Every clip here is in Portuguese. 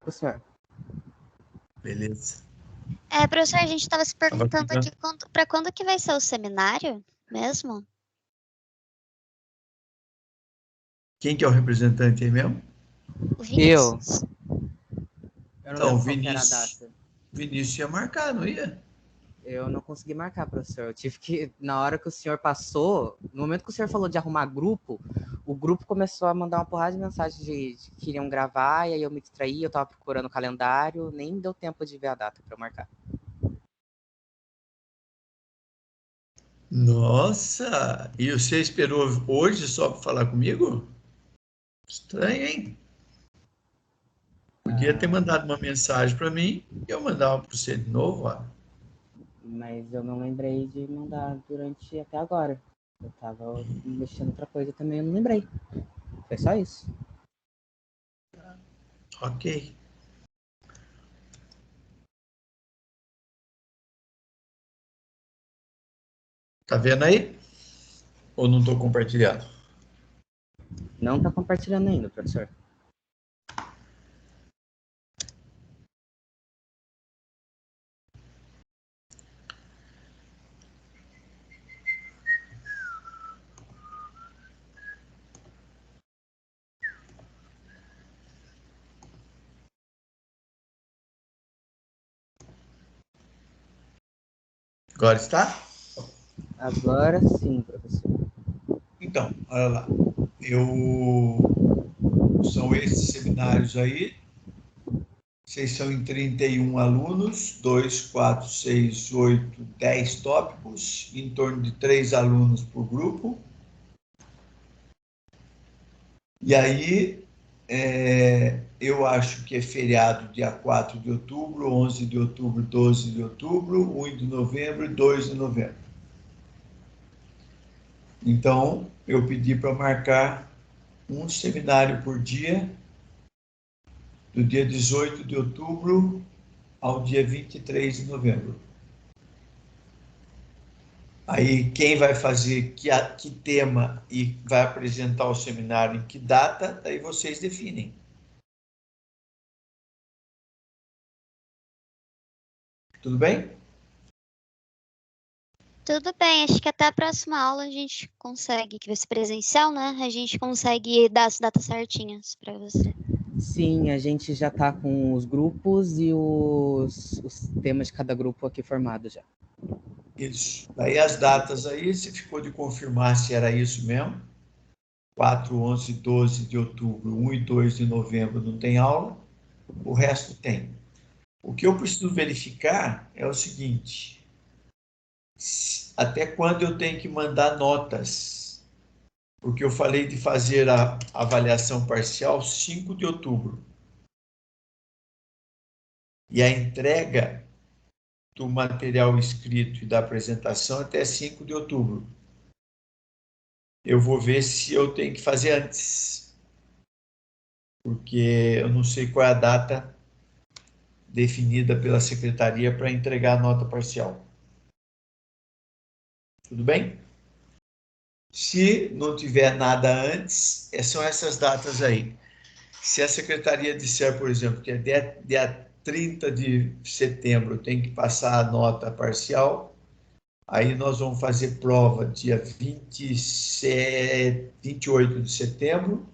pro senhor. Beleza. Professor, a gente estava se perguntando ficando. aqui para quando que vai ser o seminário mesmo? Quem que é o representante aí mesmo? O Vinícius. Eu não Então, lembro qual que era a data. Vinícius ia marcar, não ia? Eu não consegui marcar, professor. Eu tive que, na hora que o senhor passou, no momento que o senhor falou de arrumar grupo, o grupo começou a mandar uma porrada de mensagem de que queriam gravar, e aí eu me distraí, eu tava procurando o calendário, nem deu tempo de ver a data para eu marcar. Nossa! E você esperou hoje só para falar comigo? Estranho, hein? Podia ter mandado uma mensagem para mim e eu mandava para você de novo, ó. Mas eu não lembrei de mandar durante até agora. Eu tava mexendo em outra coisa também, eu não lembrei. Foi só isso. Ok. Tá vendo aí? Ou não estou compartilhando? Não tá compartilhando ainda, professor. Agora está? Agora sim, professor. Então, olha lá. São esses seminários aí. Vocês são em 31 alunos, 2, 4, 6, 8, 10 tópicos, em torno de 3 alunos por grupo. E aí, eu acho que é feriado dia 4 de outubro, 11 de outubro, 12 de outubro, 1 de novembro e 2 de novembro. Então, eu pedi para marcar um seminário por dia, do dia 18 de outubro ao dia 23 de novembro. Aí, quem vai fazer que tema e vai apresentar o seminário em que data, daí vocês definem. Tudo bem? Tudo bem, acho que até a próxima aula a gente consegue, que vai ser presencial, né? A gente consegue dar as datas certinhas para você. Sim, a gente já tá com os grupos e os temas de cada grupo aqui formados já. Isso. Daí as datas aí, se ficou de confirmar se era isso mesmo. 4, 11, 12 de outubro, 1 e 2 de novembro não tem aula, o resto tem. O que eu preciso verificar é o seguinte: até quando eu tenho que mandar notas? Porque eu falei de fazer a avaliação parcial 5 de outubro. E a entrega do material escrito e da apresentação até 5 de outubro. Eu vou ver se eu tenho que fazer antes, porque eu não sei qual é a data definida pela secretaria para entregar a nota parcial. Tudo bem? Se não tiver nada antes, são essas datas aí. Se a secretaria disser, por exemplo, que é dia 30 de setembro tem que passar a nota parcial, aí nós vamos fazer prova dia 27, 28 de setembro,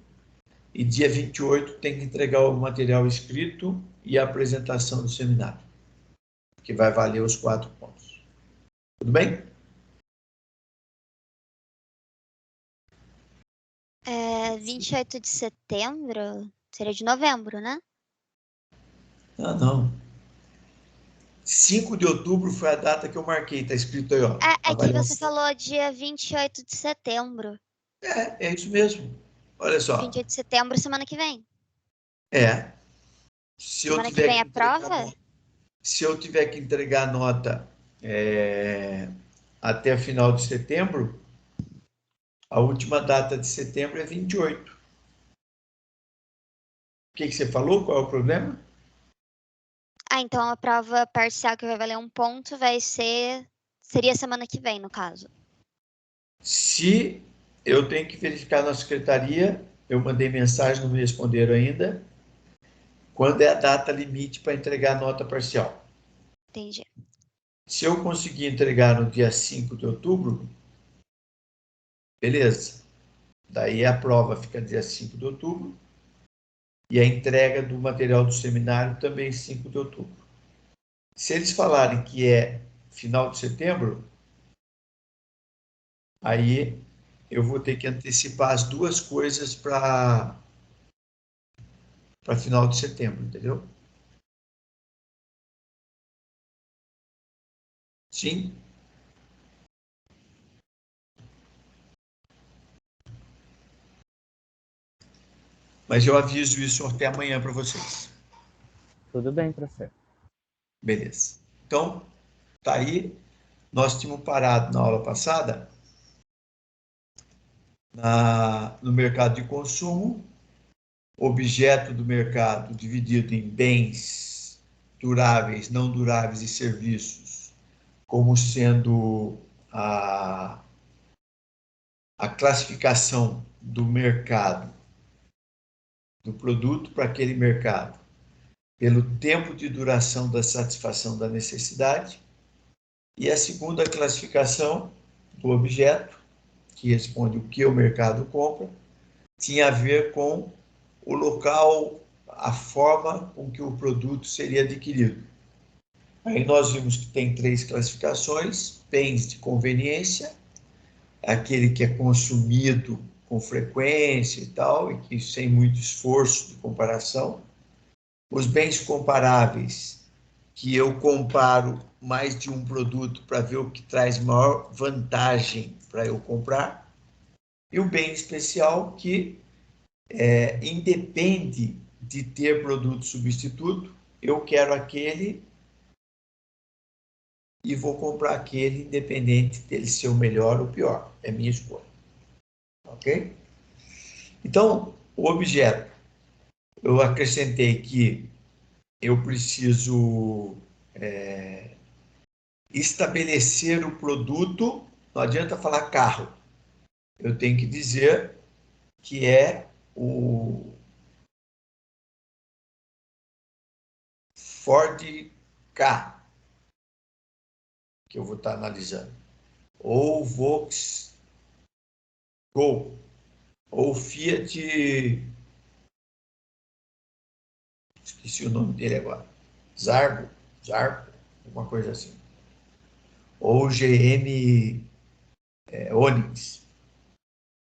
e dia 28 tem que entregar o material escrito e a apresentação do seminário, que vai valer os 4 pontos. Tudo bem? 28 de setembro, seria de novembro, né? Não. 5 de outubro foi a data que eu marquei, está escrito aí, ó. É que você Avaliação. falou dia 28 de setembro. É isso mesmo. Olha só. 28 de setembro, semana que vem. Se eu Semana que tiver vem que é entregar prova? nota, até final de setembro, a última data de setembro é 28. O que você falou? Qual é o problema? Então a prova parcial que vai valer um ponto seria semana que vem, no caso. Se eu tenho que verificar na secretaria, eu mandei mensagem, não me responderam ainda. quando é a data limite para entregar a nota parcial. Entendi. Se eu conseguir entregar no dia 5 de outubro, beleza. Daí a prova fica dia 5 de outubro e a entrega do material do seminário também 5 de outubro. Se eles falarem que é final de setembro, aí eu vou ter que antecipar as duas coisas para final de setembro, entendeu? Sim? Mas eu aviso isso até amanhã para vocês. Tudo bem, professor. Beleza. Então, tá aí. Nós tínhamos parado na aula passada no mercado de consumo, objeto do mercado dividido em bens duráveis, não duráveis e serviços, como sendo a classificação do mercado, do produto para aquele mercado, pelo tempo de duração da satisfação da necessidade, e a segunda classificação do objeto, que responde o que o mercado compra, tinha a ver com o local, a forma com que o produto seria adquirido. Aí nós vimos que tem 3 classificações: bens de conveniência, aquele que é consumido com frequência e tal, e que sem muito esforço de comparação. Os bens comparáveis, que eu comparo mais de um produto para ver o que traz maior vantagem para eu comprar. E o bem especial, que independe de ter produto substituto, eu quero aquele e vou comprar aquele, independente dele ser o melhor ou o pior. É minha escolha. Ok? Então, o objeto, eu acrescentei que eu preciso estabelecer o produto. Não adianta falar carro. Eu tenho que dizer que é o Ford Ka, que eu vou estar analisando, ou Volkswagen, ou Fiat, esqueci o nome dele agora, Zarbo, alguma coisa assim, ou GM Onix.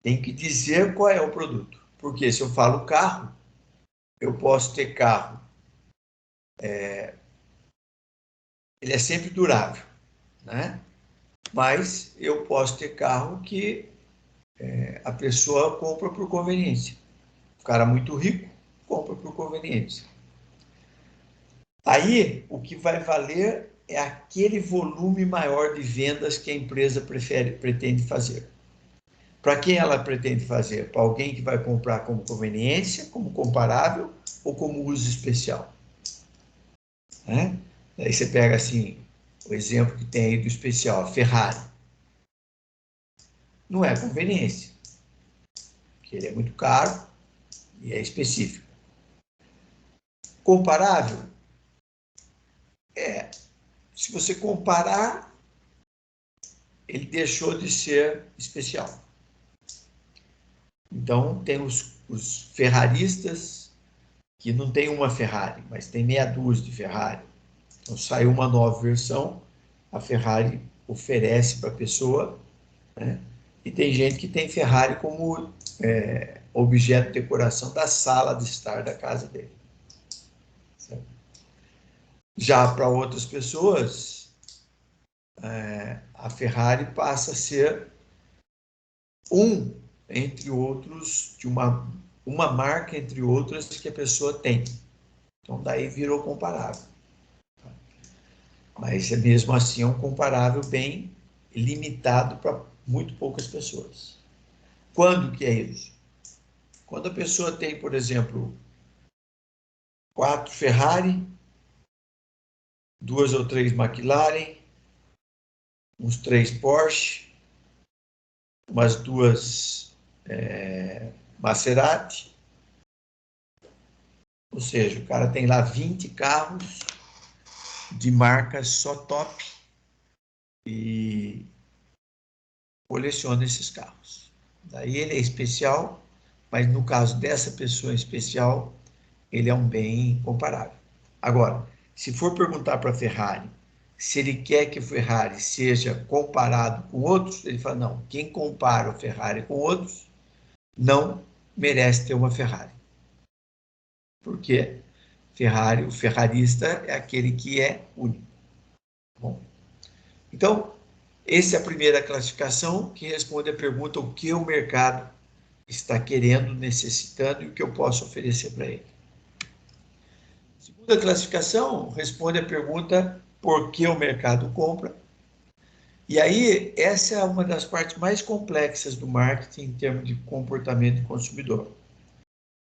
Tem que dizer qual é o produto, porque se eu falo carro, eu posso ter carro, ele é sempre durável, né? Mas eu posso ter carro que a pessoa compra por conveniência. O cara muito rico compra por conveniência. Aí, o que vai valer é aquele volume maior de vendas que a empresa pretende fazer. Para quem ela pretende fazer? Para alguém que vai comprar como conveniência, como comparável ou como uso especial? Né? Aí você pega assim, o exemplo que tem aí do especial, a Ferrari. Não é conveniência, porque ele é muito caro e é específico. Comparável? Se você comparar, ele deixou de ser especial. Então, tem os ferraristas que não tem uma Ferrari, mas tem meia dúzia de Ferrari. Então, saiu uma nova versão, a Ferrari oferece para a pessoa, né? E tem gente que tem Ferrari como objeto de decoração da sala de estar da casa dele. Certo? Já para outras pessoas, a Ferrari passa a ser um entre outros, de uma marca entre outras que a pessoa tem. Então, daí virou comparável. Mas mesmo assim é um comparável bem limitado para muito poucas pessoas. Quando que é isso? Quando a pessoa tem, por exemplo, 4 Ferrari, 2 ou 3 McLaren, uns 3 Porsche, umas 2 Maserati, Ou seja, o cara tem lá 20 carros de marcas só top e coleciona esses carros. Daí ele é especial, mas no caso dessa pessoa especial, ele é um bem comparável. Agora, se for perguntar para a Ferrari se ele quer que a Ferrari seja comparado com outros, ele fala, não, quem compara a Ferrari com outros não merece ter uma Ferrari. Por quê? Ferrari, o ferrarista é aquele que é único. Bom, então, essa é a primeira classificação que responde a pergunta o que o mercado está querendo, necessitando e o que eu posso oferecer para ele. A segunda classificação responde a pergunta por que o mercado compra. E aí, essa é uma das partes mais complexas do marketing em termos de comportamento do consumidor.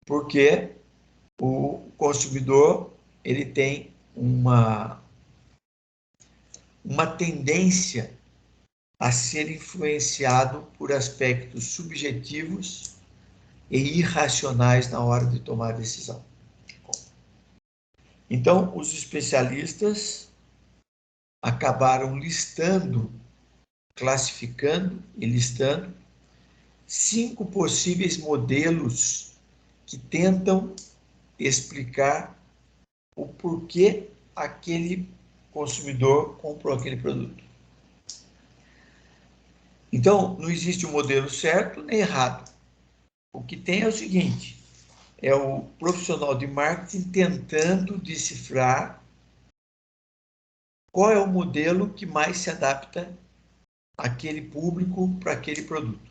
Porque o consumidor ele tem uma tendência a ser influenciado por aspectos subjetivos e irracionais na hora de tomar a decisão. Então, os especialistas acabaram listando, classificando e listando 5 possíveis modelos que tentam explicar o porquê aquele consumidor comprou aquele produto. Então, não existe um modelo certo nem errado. O que tem é o seguinte, é o profissional de marketing tentando decifrar qual é o modelo que mais se adapta àquele público para aquele produto.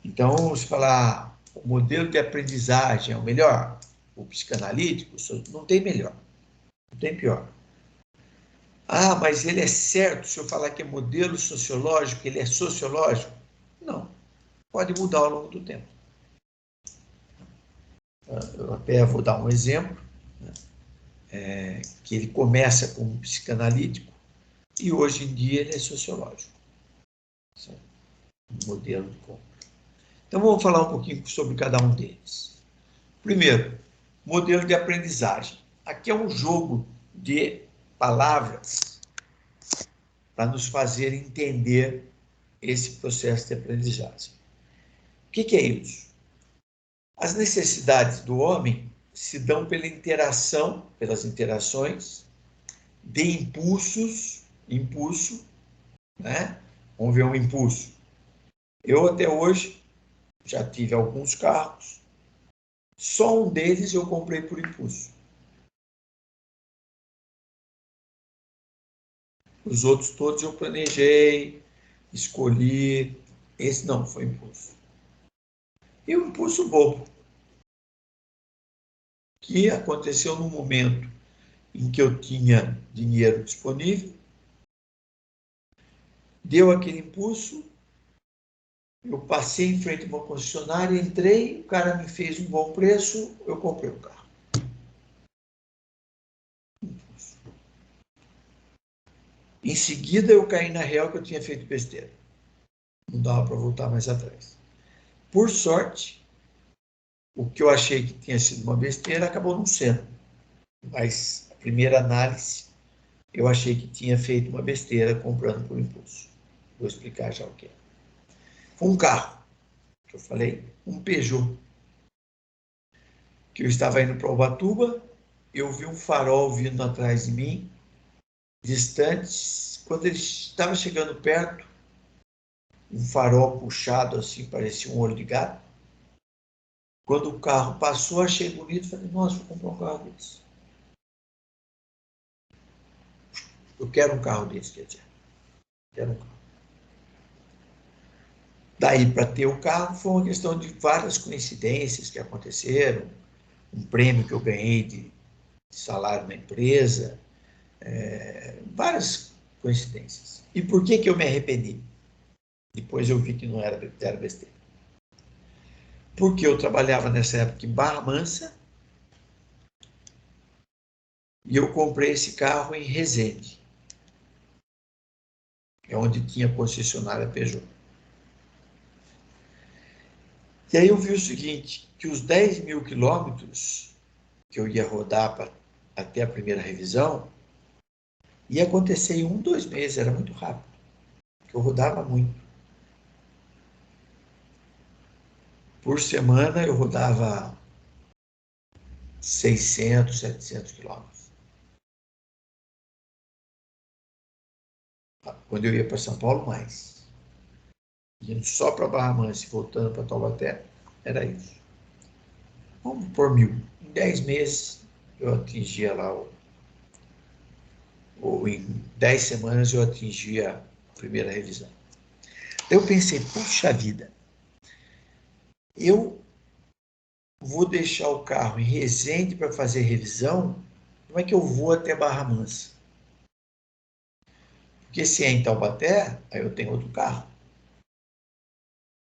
Então, se falar o modelo de aprendizagem é o melhor, o psicanalítico, não tem melhor, não tem pior. Ah, mas ele é certo se eu falar que é modelo sociológico, ele é sociológico? Não, pode mudar ao longo do tempo. Eu até vou dar um exemplo, que ele começa como psicanalítico e hoje em dia ele é sociológico. Um modelo de compra. Então vamos falar um pouquinho sobre cada um deles. Primeiro, modelo de aprendizagem. Aqui é um jogo de palavras para nos fazer entender esse processo de aprendizagem. O que é isso? As necessidades do homem se dão pela interação, pelas interações de impulso, né? Vamos ver um impulso. Eu até hoje já tive alguns carros, só um deles eu comprei por impulso. Os outros todos eu planejei, escolhi, esse não foi impulso. E um impulso bobo, que aconteceu no momento em que eu tinha dinheiro disponível, deu aquele impulso, eu passei em frente a uma concessionária, entrei, o cara me fez um bom preço, eu comprei o carro. Em seguida, eu caí na real que eu tinha feito besteira. Não dava para voltar mais atrás. Por sorte, o que eu achei que tinha sido uma besteira acabou não sendo. Mas, a primeira análise, eu achei que tinha feito uma besteira comprando por impulso. Vou explicar já o que é. Foi um carro, que eu falei, um Peugeot, que eu estava indo para Ubatuba, eu vi um farol vindo atrás de mim, distante. Quando ele estava chegando perto, um farol puxado assim, parecia um olho de gato. Quando o carro passou, achei bonito, falei, nossa, vou comprar um carro desse. Eu quero um carro desse, quer dizer. Quero um carro. Daí, para ter o carro, foi uma questão de várias coincidências que aconteceram. Um prêmio que eu ganhei de salário na empresa, várias coincidências. E por que eu me arrependi? Depois eu vi que não era besteira. Porque eu trabalhava nessa época em Barra Mansa e eu comprei esse carro em Resende, é onde tinha concessionária Peugeot. E aí eu vi o seguinte, que os 10.000 quilômetros que eu ia rodar até a primeira revisão, ia acontecer em 1, 2 meses, era muito rápido, porque eu rodava muito. Por semana eu rodava 600, 700 quilômetros. Quando eu ia para São Paulo, mais. Indo só para Barra Mansa e voltando para Taubaté, era isso. Vamos por 1.000. Em 10 meses eu atingia lá, ou em 10 semanas eu atingia a primeira revisão. Eu pensei, puxa vida, eu vou deixar o carro em Resende para fazer revisão, como é que eu vou até Barra Mansa? Porque se é em Taubaté, aí eu tenho outro carro.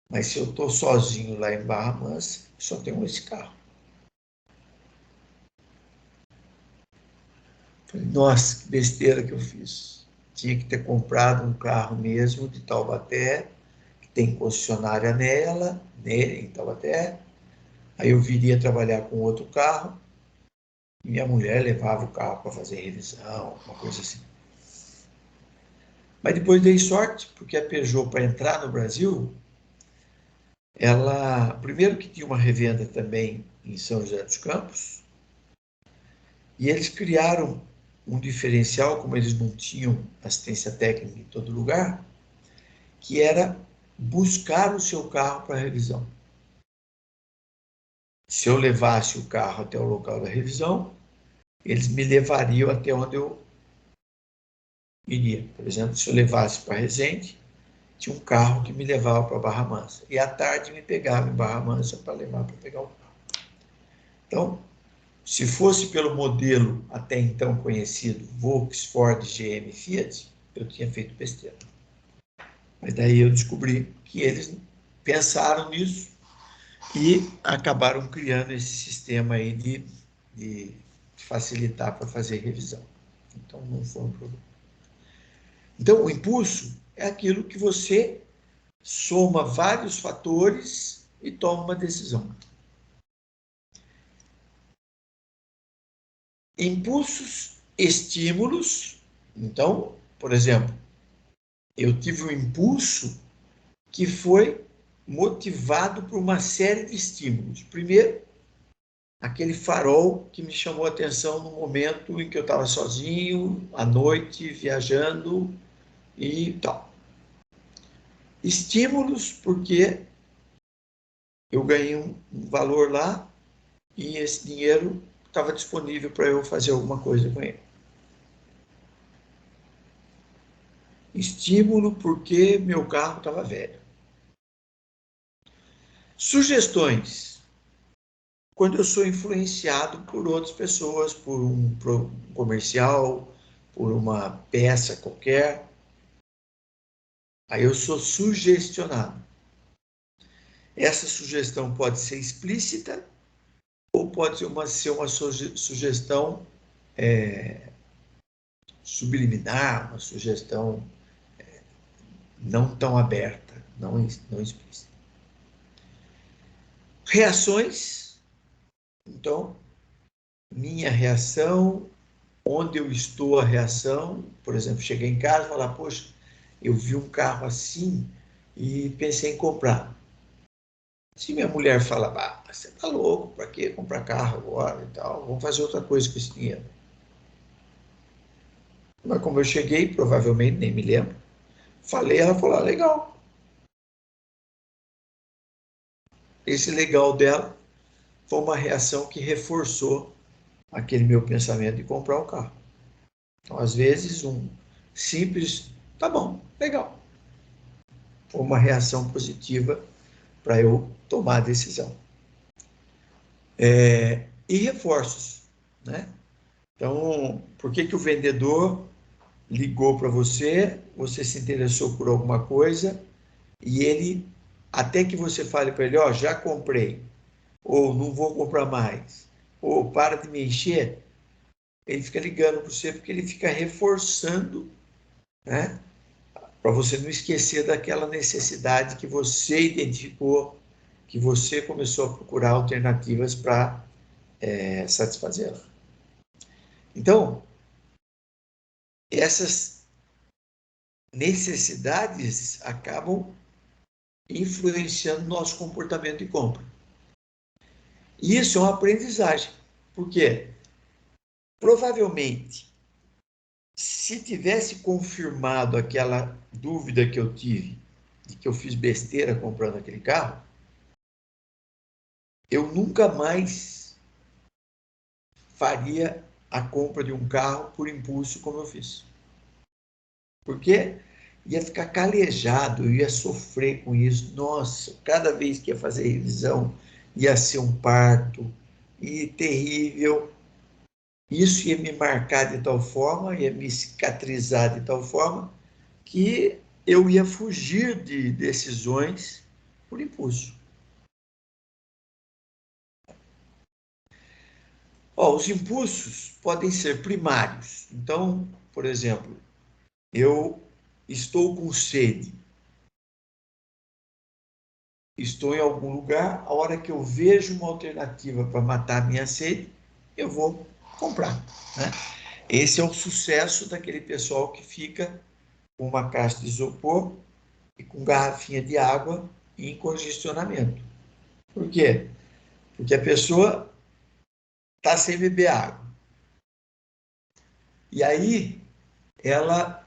Mas se eu estou sozinho lá em Barra Mansa, só tenho esse carro. Falei, nossa, que besteira que eu fiz. Tinha que ter comprado um carro mesmo de Taubaté, que tem concessionária nele, em Taubaté. Aí eu viria trabalhar com outro carro, e minha mulher levava o carro para fazer revisão, uma coisa assim. Mas depois dei sorte, porque a Peugeot, para entrar no Brasil, ela, primeiro que tinha uma revenda também em São José dos Campos, e eles criaram um diferencial, como eles não tinham assistência técnica em todo lugar, que era buscar o seu carro para revisão. Se eu levasse o carro até o local da revisão, eles me levariam até onde eu iria. Por exemplo, se eu levasse para Resende, tinha um carro que me levava para Barra Mansa. E à tarde me pegava em Barra Mansa para levar para pegar o carro. Então, se fosse pelo modelo até então conhecido, Volkswagen, Ford, GM, Fiat, eu tinha feito besteira. Mas daí eu descobri que eles pensaram nisso e acabaram criando esse sistema aí de facilitar para fazer revisão. Então, não foi um problema. Então, o impulso é aquilo que você soma vários fatores e toma uma decisão. Impulsos, estímulos. Então, por exemplo, eu tive um impulso que foi motivado por uma série de estímulos. Primeiro, aquele farol que me chamou a atenção no momento em que eu estava sozinho, à noite, viajando e tal. Estímulos, porque eu ganhei um valor lá e esse dinheiro estava disponível para eu fazer alguma coisa com ele. Estímulo porque meu carro estava velho. Sugestões. Quando eu sou influenciado por outras pessoas, por um comercial, por uma peça qualquer, aí eu sou sugestionado. Essa sugestão pode ser explícita ou pode ser uma sugestão subliminar, uma sugestão não tão aberta, não explícita. Reações. Então, minha reação, onde eu estou a reação, por exemplo, cheguei em casa e falar, poxa, eu vi um carro assim e pensei em comprar. Se minha mulher fala, bah, você tá louco, para que comprar carro agora e tal, vamos fazer outra coisa com esse dinheiro. Mas como eu cheguei, provavelmente, nem me lembro, falei, ela falou, ah, legal. Esse legal dela foi uma reação que reforçou aquele meu pensamento de comprar o carro. Então, às vezes, um simples, tá bom, legal. Foi uma reação positiva para eu tomar a decisão. E reforços, né? Então, por que o vendedor ligou para você, você se interessou por alguma coisa e ele, até que você fale para ele, ó, já comprei, ou não vou comprar mais, ou para de me encher, ele fica ligando para você porque ele fica reforçando, né? Para você não esquecer daquela necessidade que você identificou que você começou a procurar alternativas para satisfazê-la. Então, essas necessidades acabam influenciando nosso comportamento de compra. E isso é uma aprendizagem, porque provavelmente, se tivesse confirmado aquela dúvida que eu tive, de que eu fiz besteira comprando aquele carro, eu nunca mais faria a compra de um carro por impulso como eu fiz. Porque ia ficar calejado, eu ia sofrer com isso. Nossa, cada vez que ia fazer revisão, ia ser um parto, e terrível. Isso ia me marcar de tal forma, ia me cicatrizar de tal forma, que eu ia fugir de decisões por impulso. Os impulsos podem ser primários. Então, por exemplo, eu estou com sede, estou em algum lugar, a hora que eu vejo uma alternativa para matar a minha sede, eu vou comprar, né? Esse é o sucesso daquele pessoal que fica com uma caixa de isopor e com garrafinha de água em congestionamento. Por quê? Porque a pessoa está sem beber água. E aí ela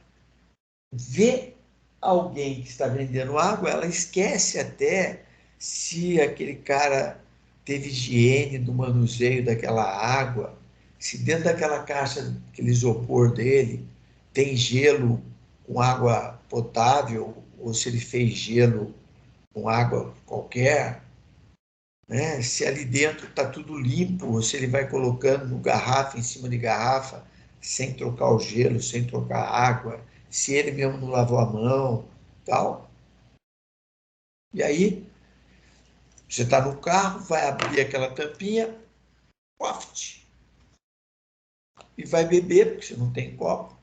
vê alguém que está vendendo água, ela esquece até se aquele cara teve higiene do manuseio daquela água, se dentro daquela caixa, aquele isopor dele, tem gelo com água potável, ou se ele fez gelo com água qualquer, né? Se ali dentro está tudo limpo, ou se ele vai colocando garrafa em cima de garrafa, sem trocar o gelo, sem trocar a água, se ele mesmo não lavou a mão, tal. E aí, você está no carro, vai abrir aquela tampinha, poft, e vai beber, porque você não tem copo.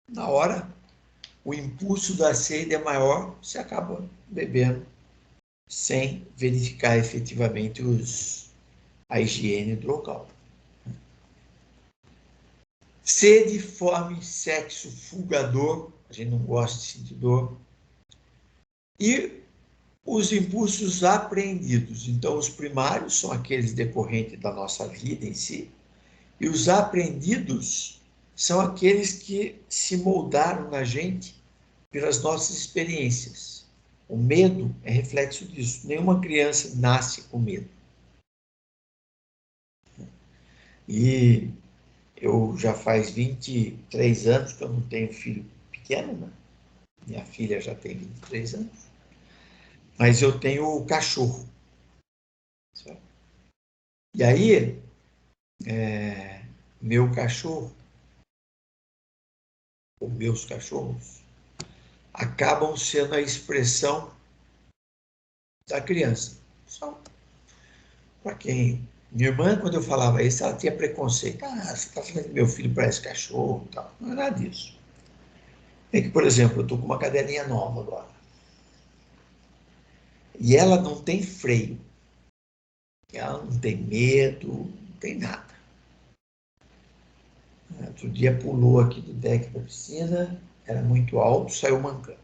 Na hora, o impulso da sede é maior, você acaba bebendo, sem verificar efetivamente a higiene do local. Sede, fome, sexo, fulgador, a gente não gosta de sentir dor. E os impulsos apreendidos. Então, os primários são aqueles decorrentes da nossa vida em si, e os apreendidos são aqueles que se moldaram na gente pelas nossas experiências. O medo é reflexo disso. Nenhuma criança nasce com medo. E eu já faz 23 anos que eu não tenho filho pequeno, né? Minha filha já tem 23 anos. Mas eu tenho o cachorro. Certo? E aí, meu cachorro, ou meus cachorros, acabam sendo a expressão da criança. Só para quem... Minha irmã, quando eu falava isso, ela tinha preconceito. Ah, você está falando que meu filho parece cachorro e tal. Não é nada disso. É que, por exemplo, eu estou com uma cadelinha nova agora. E ela não tem freio. Ela não tem medo, não tem nada. Outro dia pulou aqui do deck da piscina, era muito alto, saiu mancando.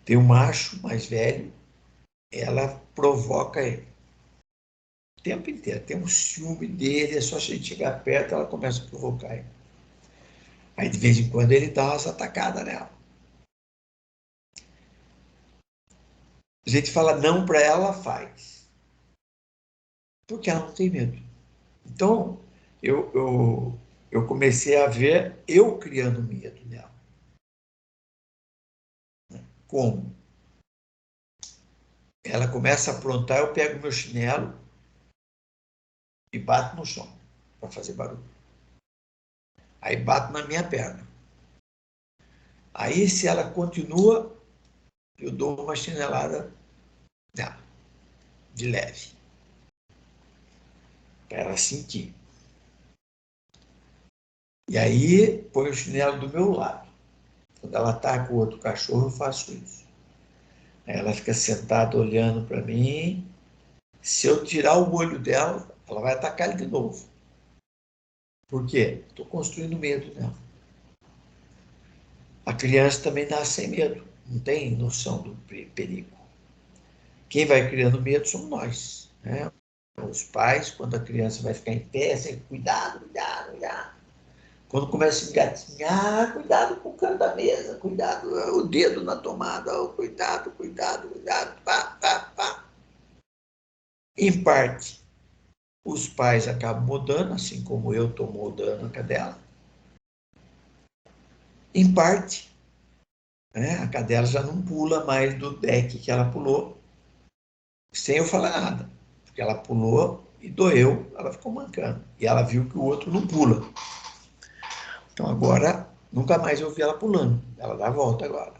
Tem um macho mais velho, ela provoca ele o tempo inteiro. Tem um ciúme dele, é só a gente chegar perto, ela começa a provocar ele. Aí de vez em quando ele dá umas atacadas nela. A gente fala não para ela, ela faz. Porque ela não tem medo. Então, eu comecei a ver eu criando medo nela. Como? Ela começa a aprontar, eu pego meu chinelo e bato no chão para fazer barulho. Aí bato na minha perna. Aí, se ela continua, eu dou uma chinelada nela, de leve, para ela sentir. E aí, põe o chinelo do meu lado. Quando ela ataca o outro cachorro, eu faço isso. Aí ela fica sentada olhando para mim. Se eu tirar o olho dela, ela vai atacar ele de novo. Por quê? Estou construindo medo nela. A criança também nasce sem medo, não tem noção do perigo. Quem vai criando medo somos nós, né? Os pais, quando a criança vai ficar em pé, assim, cuidado, cuidado, cuidado. Quando começa a engatinhar, cuidado com o canto da mesa, cuidado, o dedo na tomada, oh, cuidado, cuidado, cuidado, pá, pá, pá. Em parte, os pais acabam mudando, assim como eu estou mudando a cadela. Em parte, né, a cadela já não pula mais do deck que ela pulou, sem eu falar nada. Porque ela pulou e doeu, ela ficou mancando. E ela viu que o outro não pula. Então agora, nunca mais eu vi ela pulando. Ela dá a volta agora.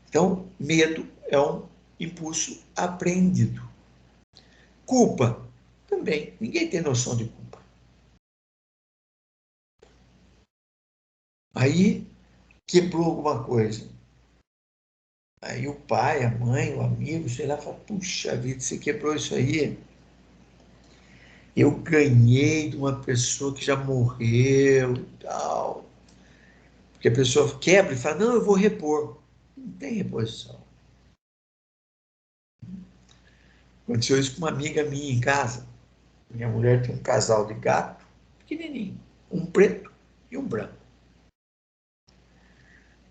Então, medo é um impulso apreendido. Culpa, também. Ninguém tem noção de culpa. Aí, quebrou alguma coisa. Aí o pai, a mãe, o amigo, sei lá, fala, puxa vida, você quebrou isso aí. Eu ganhei de uma pessoa que já morreu e tal. Porque a pessoa quebra e fala, não, eu vou repor. Não tem reposição. Aconteceu isso com uma amiga minha em casa. Minha mulher tem um casal de gato, pequenininho, um preto e um branco.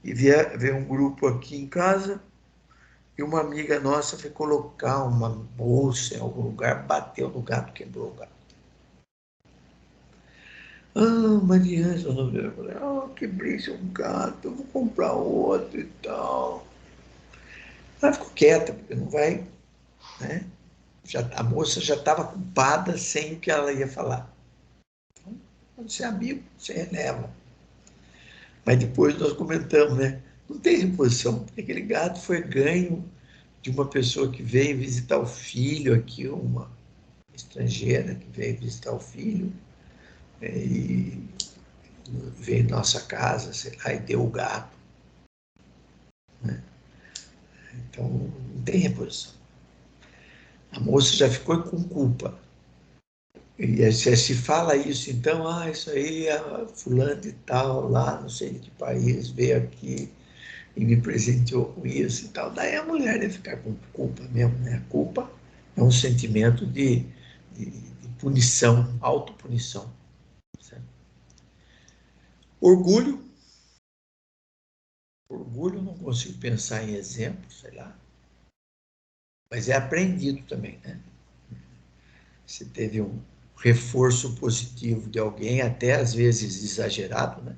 E veio um grupo aqui em casa e uma amiga nossa foi colocar uma bolsa em algum lugar, bateu no gato, quebrou o gato. Ah, Mariana, eu falei, quebrei seu gato, eu vou comprar outro e tal. Ela ficou quieta, porque não vai, né? A moça já estava culpada sem o que ela ia falar. Então, quando você é amigo, você releva. Mas depois nós comentamos, né? Não tem reposição, porque aquele gato foi ganho de uma pessoa que veio visitar o filho aqui, uma estrangeira que veio visitar o filho, e veio em nossa casa, sei lá, e deu o gato. Né? Então, não tem reposição. A moça já ficou com culpa. E se fala isso, então, isso aí, a fulano de tal, lá, não sei de que país, veio aqui e me presenteou com isso e tal. Daí a mulher deve ficar com culpa mesmo, né? A culpa é um sentimento de punição, autopunição. Certo? Orgulho. Orgulho, não consigo pensar em exemplos, sei lá. Mas é aprendido também, né? Você teve um reforço positivo de alguém, até às vezes exagerado, né?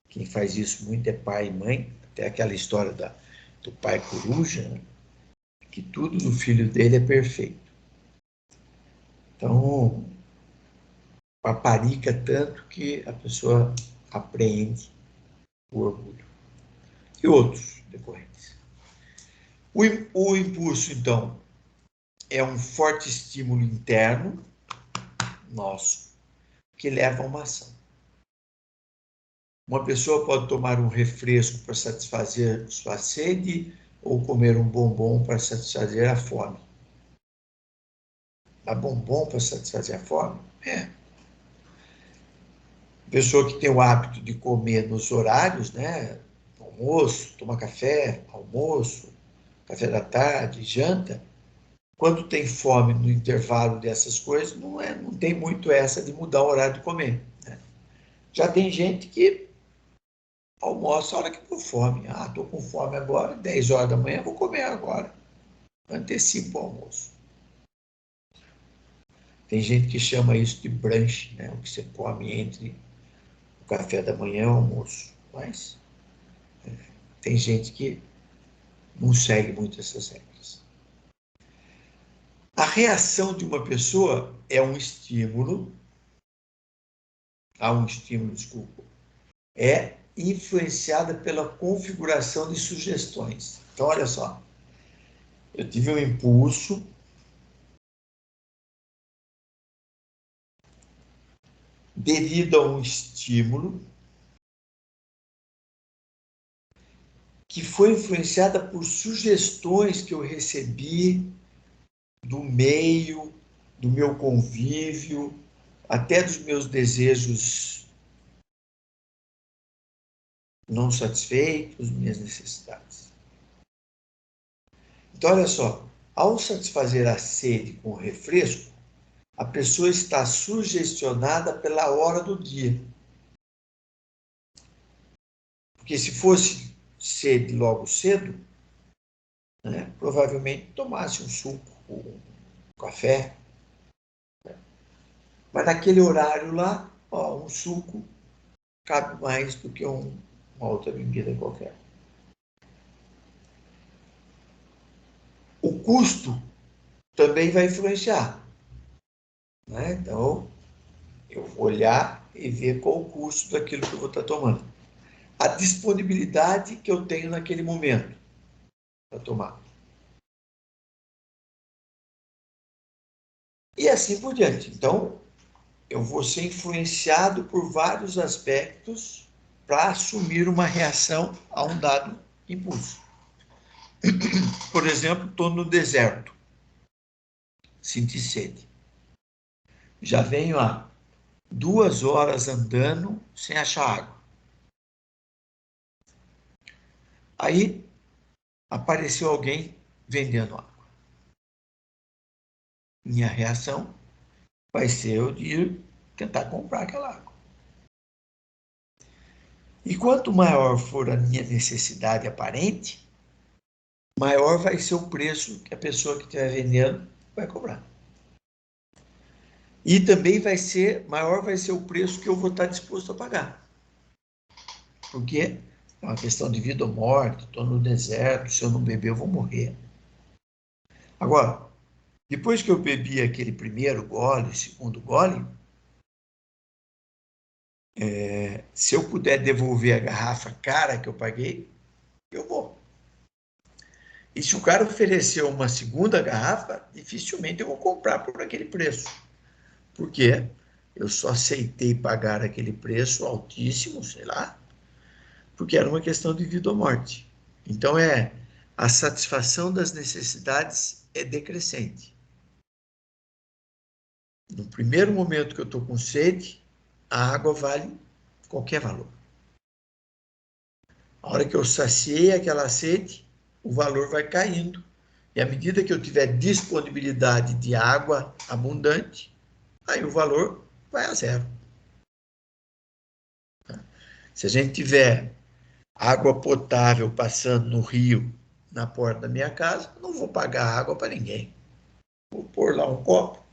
Quem faz isso muito é pai e mãe, até aquela história do pai coruja, né? Que tudo no filho dele é perfeito. Então, paparica tanto que a pessoa apreende o orgulho. E outros decorrentes. O impulso, então, é um forte estímulo interno nosso que leva a uma ação. Uma pessoa pode tomar um refresco para satisfazer sua sede ou comer um bombom para satisfazer a fome. Dá bombom para satisfazer a fome? É. Pessoa que tem o hábito de comer nos horários, né? Almoço, toma café, almoço, café da tarde, janta. Quando tem fome no intervalo dessas coisas, não tem muito essa de mudar o horário de comer. Né? Já tem gente que almoça a hora que estou com fome. Estou com fome agora, 10 horas da manhã, vou comer agora. Antecipo o almoço. Tem gente que chama isso de brunch, né? O que você come entre o café da manhã e o almoço. Mas tem gente que não segue muito essas regras. A reação de uma pessoa é um estímulo, desculpa, é influenciada pela configuração de sugestões. Então, olha só, eu tive um impulso, devido a um estímulo, que foi influenciada por sugestões que eu recebi do meio, do meu convívio, até dos meus desejos não satisfeitos, minhas necessidades. Então, olha só, ao satisfazer a sede com refresco, a pessoa está sugestionada pela hora do dia. Porque se fosse sede logo cedo, né, provavelmente tomasse um suco, um café. Mas naquele horário lá, ó, um suco cabe mais do que uma outra bebida qualquer. O custo também vai influenciar, né? Então, eu vou olhar e ver qual o custo daquilo que eu vou estar tomando. A disponibilidade que eu tenho naquele momento para tomar. E assim por diante. Então, eu vou ser influenciado por vários aspectos para assumir uma reação a um dado impulso. Por exemplo, estou no deserto, senti sede. Já venho há 2 horas andando sem achar água. Aí apareceu alguém vendendo água. Minha reação vai ser eu de ir tentar comprar aquela água. E quanto maior for a minha necessidade aparente, maior vai ser o preço que a pessoa que estiver vendendo vai cobrar. E também maior vai ser o preço que eu vou estar disposto a pagar. Porque é uma questão de vida ou morte, estou no deserto, se eu não beber eu vou morrer. Agora, depois que eu bebi aquele primeiro gole, segundo gole, se eu puder devolver a garrafa cara que eu paguei, eu vou. E se o cara oferecer uma segunda garrafa, dificilmente eu vou comprar por aquele preço. Porque eu só aceitei pagar aquele preço altíssimo, sei lá, porque era uma questão de vida ou morte. Então, a satisfação das necessidades é decrescente. No primeiro momento que eu estou com sede, a água vale qualquer valor. A hora que eu saciei aquela sede, o valor vai caindo. E à medida que eu tiver disponibilidade de água abundante, aí o valor vai a zero. Se a gente tiver água potável passando no rio, na porta da minha casa, não vou pagar água para ninguém. Vou pôr lá um copo,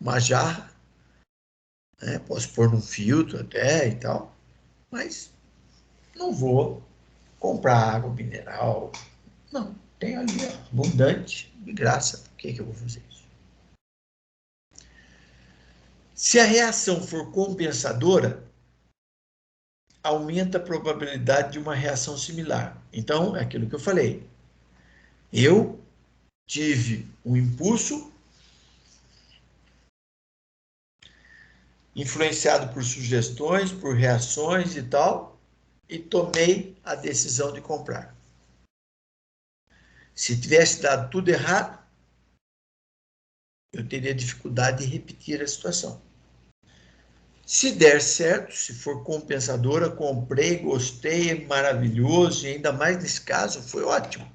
uma jarra, né? Posso pôr num filtro até e tal, mas não vou comprar água mineral. Não, tem ali abundante, de graça. Por que eu vou fazer isso? Se a reação for compensadora, aumenta a probabilidade de uma reação similar. Então, é aquilo que eu falei. Eu tive um impulso influenciado por sugestões, por reações e tal, e tomei a decisão de comprar. Se tivesse dado tudo errado, eu teria dificuldade de repetir a situação. Se der certo, se for compensadora, comprei, gostei, maravilhoso, e ainda mais nesse caso, foi ótimo.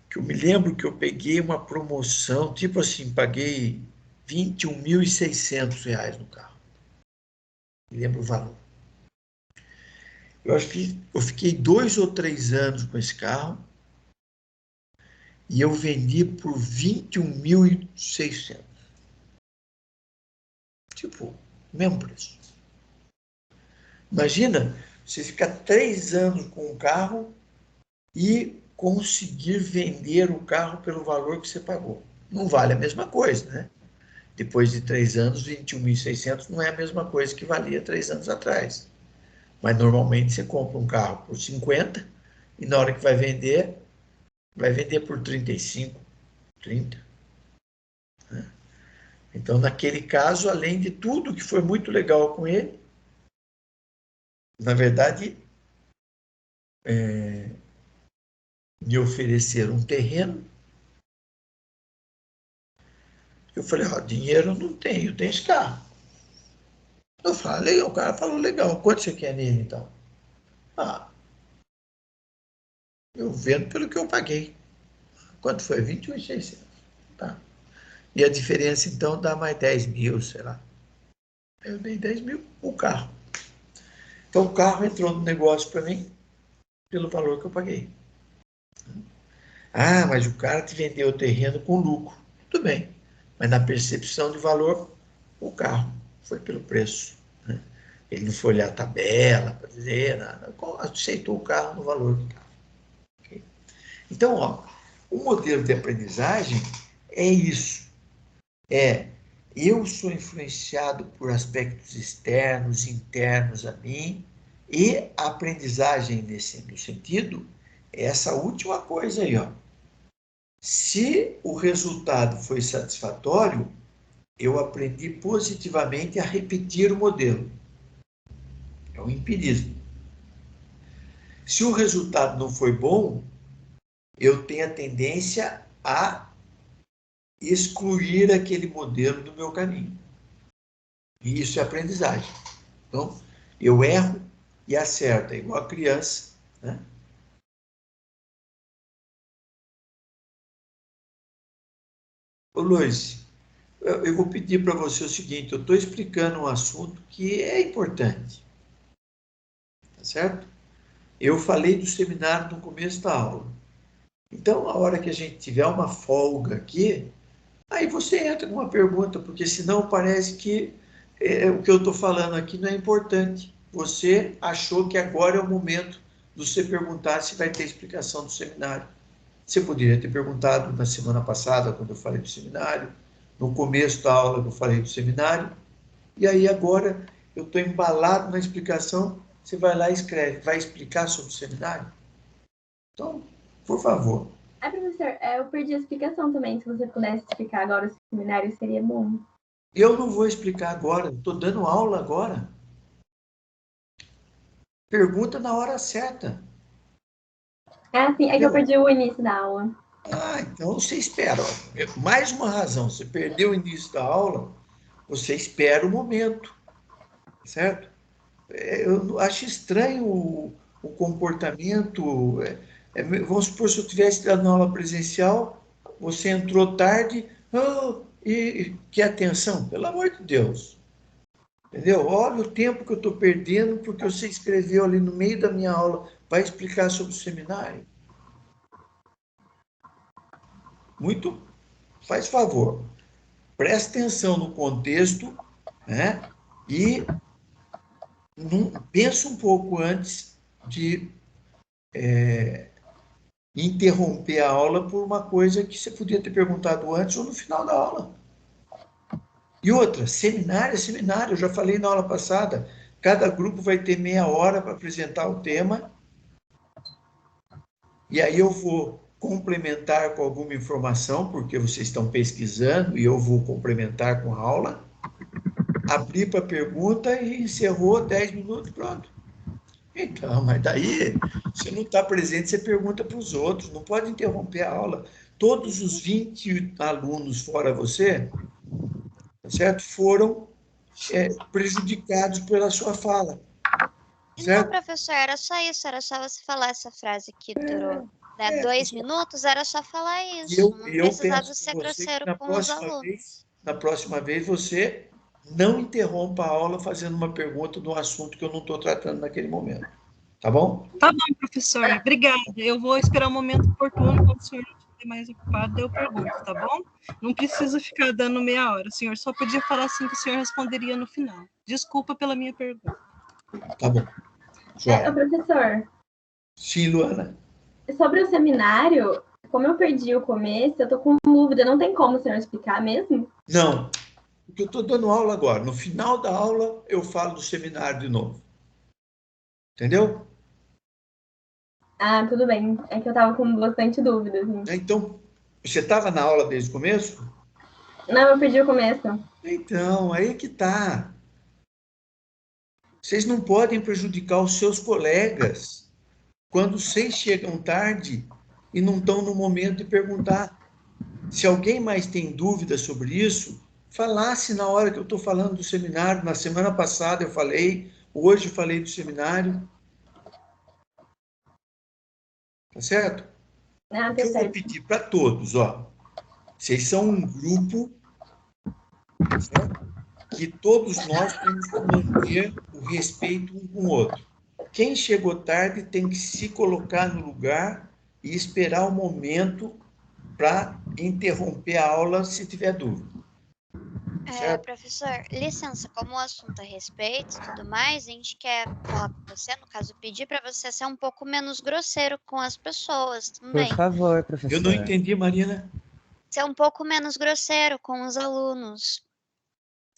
Que eu me lembro que eu peguei uma promoção, tipo assim, paguei R$ 21.600 no carro. Me lembro o valor. Eu acho que eu fiquei 2 ou 3 anos com esse carro e eu vendi por 21.600. Tipo, mesmo preço. Imagina você ficar 3 anos com o carro e conseguir vender o carro pelo valor que você pagou. Não vale a mesma coisa, né? Depois de 3 anos, 21.600 não é a mesma coisa que valia 3 anos atrás. Mas normalmente você compra um carro por 50 e na hora que vai vender por 35, 30. Né? Então, naquele caso, além de tudo que foi muito legal com ele, na verdade, me ofereceram um terreno. Eu falei, ó, dinheiro eu não tenho, eu tenho esse carro. Eu falei, o cara falou, legal, quanto você quer nele, então? Ah, eu vendo pelo que eu paguei. Quanto foi? 21.600. Tá. E a diferença, então, dá mais 10 mil, sei lá. Eu dei 10 mil, o carro. Então, o carro entrou no negócio para mim pelo valor que eu paguei. Ah, mas o cara te vendeu o terreno com lucro. Tudo bem. Mas na percepção de valor, o carro foi pelo preço. Né? Ele não foi olhar a tabela para dizer nada. Aceitou o carro no valor do carro. Okay? Então, ó, o modelo de aprendizagem é isso. Eu sou influenciado por aspectos externos, internos a mim, e a aprendizagem no sentido é essa última coisa aí, ó. Se o resultado foi satisfatório, eu aprendi positivamente a repetir o modelo. É um empirismo. Se o resultado não foi bom, eu tenho a tendência a excluir aquele modelo do meu caminho. E isso é aprendizagem. Então, eu erro e acerto, é igual a criança, né? Ô Luiz, eu vou pedir para você o seguinte, eu estou explicando um assunto que é importante, tá certo? Eu falei do seminário no começo da aula. Então, a hora que a gente tiver uma folga aqui, aí você entra com uma pergunta, porque senão parece que o que eu estou falando aqui não é importante. Você achou que agora é o momento de você perguntar se vai ter explicação do seminário. Você poderia ter perguntado na semana passada, quando eu falei do seminário, no começo da aula que eu falei do seminário, e aí agora eu estou embalado na explicação, você vai lá e escreve, vai explicar sobre o seminário? Então, por favor. Professor, eu perdi a explicação também. Se você pudesse explicar agora o seminário, seria bom. Eu não vou explicar agora, estou dando aula agora. Pergunta na hora certa. Sim, é que eu perdi o início da aula. Então você espera. Mais uma razão, você perdeu o início da aula, você espera o momento, certo? Eu acho estranho o comportamento. Vamos supor, se eu tivesse dado aula presencial, você entrou tarde, e que atenção, pelo amor de Deus. Entendeu? Olha o tempo que eu estou perdendo porque você escreveu ali no meio da minha aula, vai explicar sobre o seminário. Muito, faz favor, presta atenção no contexto, né? E pensa um pouco antes de interromper a aula por uma coisa que você podia ter perguntado antes ou no final da aula. E outra, seminário é seminário, eu já falei na aula passada, cada grupo vai ter meia hora para apresentar o tema, e aí eu vou complementar com alguma informação, porque vocês estão pesquisando, e eu vou complementar com a aula, abrir para pergunta e encerrou 10 minutos, pronto. Então, mas daí, você não está presente, você pergunta para os outros, não pode interromper a aula. Todos os 20 alunos fora você, tá certo? Foram prejudicados pela sua fala, Não, certo? professor, era só isso, era só você falar essa frase que durou, né, 2 minutos, era só falar E isso. Não eu precisava penso ser com você que grosseiro com os alunos. na próxima vez você não interrompa a aula fazendo uma pergunta de um assunto que eu não estou tratando naquele momento. Tá bom? Tá bom, professor. Obrigada. Eu vou esperar o momento oportuno, quando o senhor não estiver mais ocupado, eu pergunto, tá bom? Não precisa ficar dando meia hora. O senhor só podia falar assim que o senhor responderia no final. Desculpa pela minha pergunta. Tá bom. Joia. Professor, Sim, Luana. sobre o seminário, como eu perdi o começo, eu tô com dúvida. Não tem como o senhor explicar mesmo? Não, porque eu estou dando aula agora. No final da aula, eu falo do seminário de novo. Entendeu? Tudo bem. É que eu tava com bastante dúvida. Assim. Então, você estava na aula desde o começo? Não, eu perdi o começo. Então, aí que tá. Vocês não podem prejudicar os seus colegas quando vocês chegam tarde e não estão no momento de perguntar. Se alguém mais tem dúvida sobre isso, falasse na hora que eu estou falando do seminário. Na semana passada eu falei, hoje eu falei do seminário. Tá certo? O que eu vou pedir para todos, ó, vocês são um grupo, certo? Que todos nós temos que manter o respeito um com o outro. Quem chegou tarde tem que se colocar no lugar e esperar o momento para interromper a aula se tiver dúvida. Certo? Professor, licença, como o assunto é respeito e tudo mais, a gente quer falar com você, no caso, pedir para você ser um pouco menos grosseiro com as pessoas Por também. favor, Eu professor. não entendi, Marina. Ser um pouco menos grosseiro com os alunos.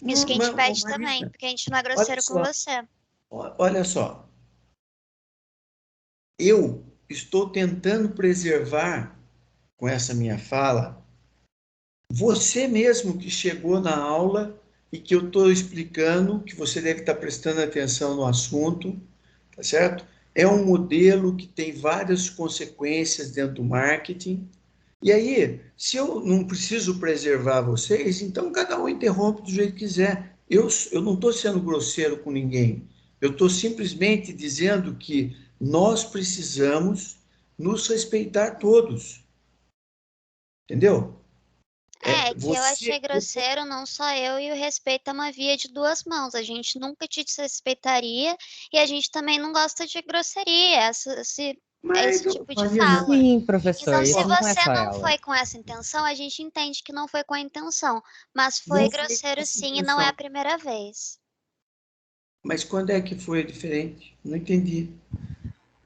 Isso que a gente pede também, porque a gente não é grosseiro com você. Olha só. Eu estou tentando preservar, com essa minha fala, você mesmo que chegou na aula e que eu estou explicando, que você deve estar prestando atenção no assunto, tá certo? É um modelo que tem várias consequências dentro do marketing. E aí, se eu não preciso preservar vocês, então cada um interrompe do jeito que quiser. Eu não estou sendo grosseiro com ninguém. Eu estou simplesmente dizendo que nós precisamos nos respeitar todos. Entendeu? Que eu achei grosseiro, não só eu, e o respeito é uma via de duas mãos. A gente nunca te desrespeitaria e a gente também não gosta de grosseria, esse tipo de fala. Sim, professor. Então, se Isso não é você só não ela. foi com essa intenção, a gente entende que não foi com a intenção. Mas foi grosseiro sim, e não é a primeira vez. Mas quando é que foi diferente? Não entendi.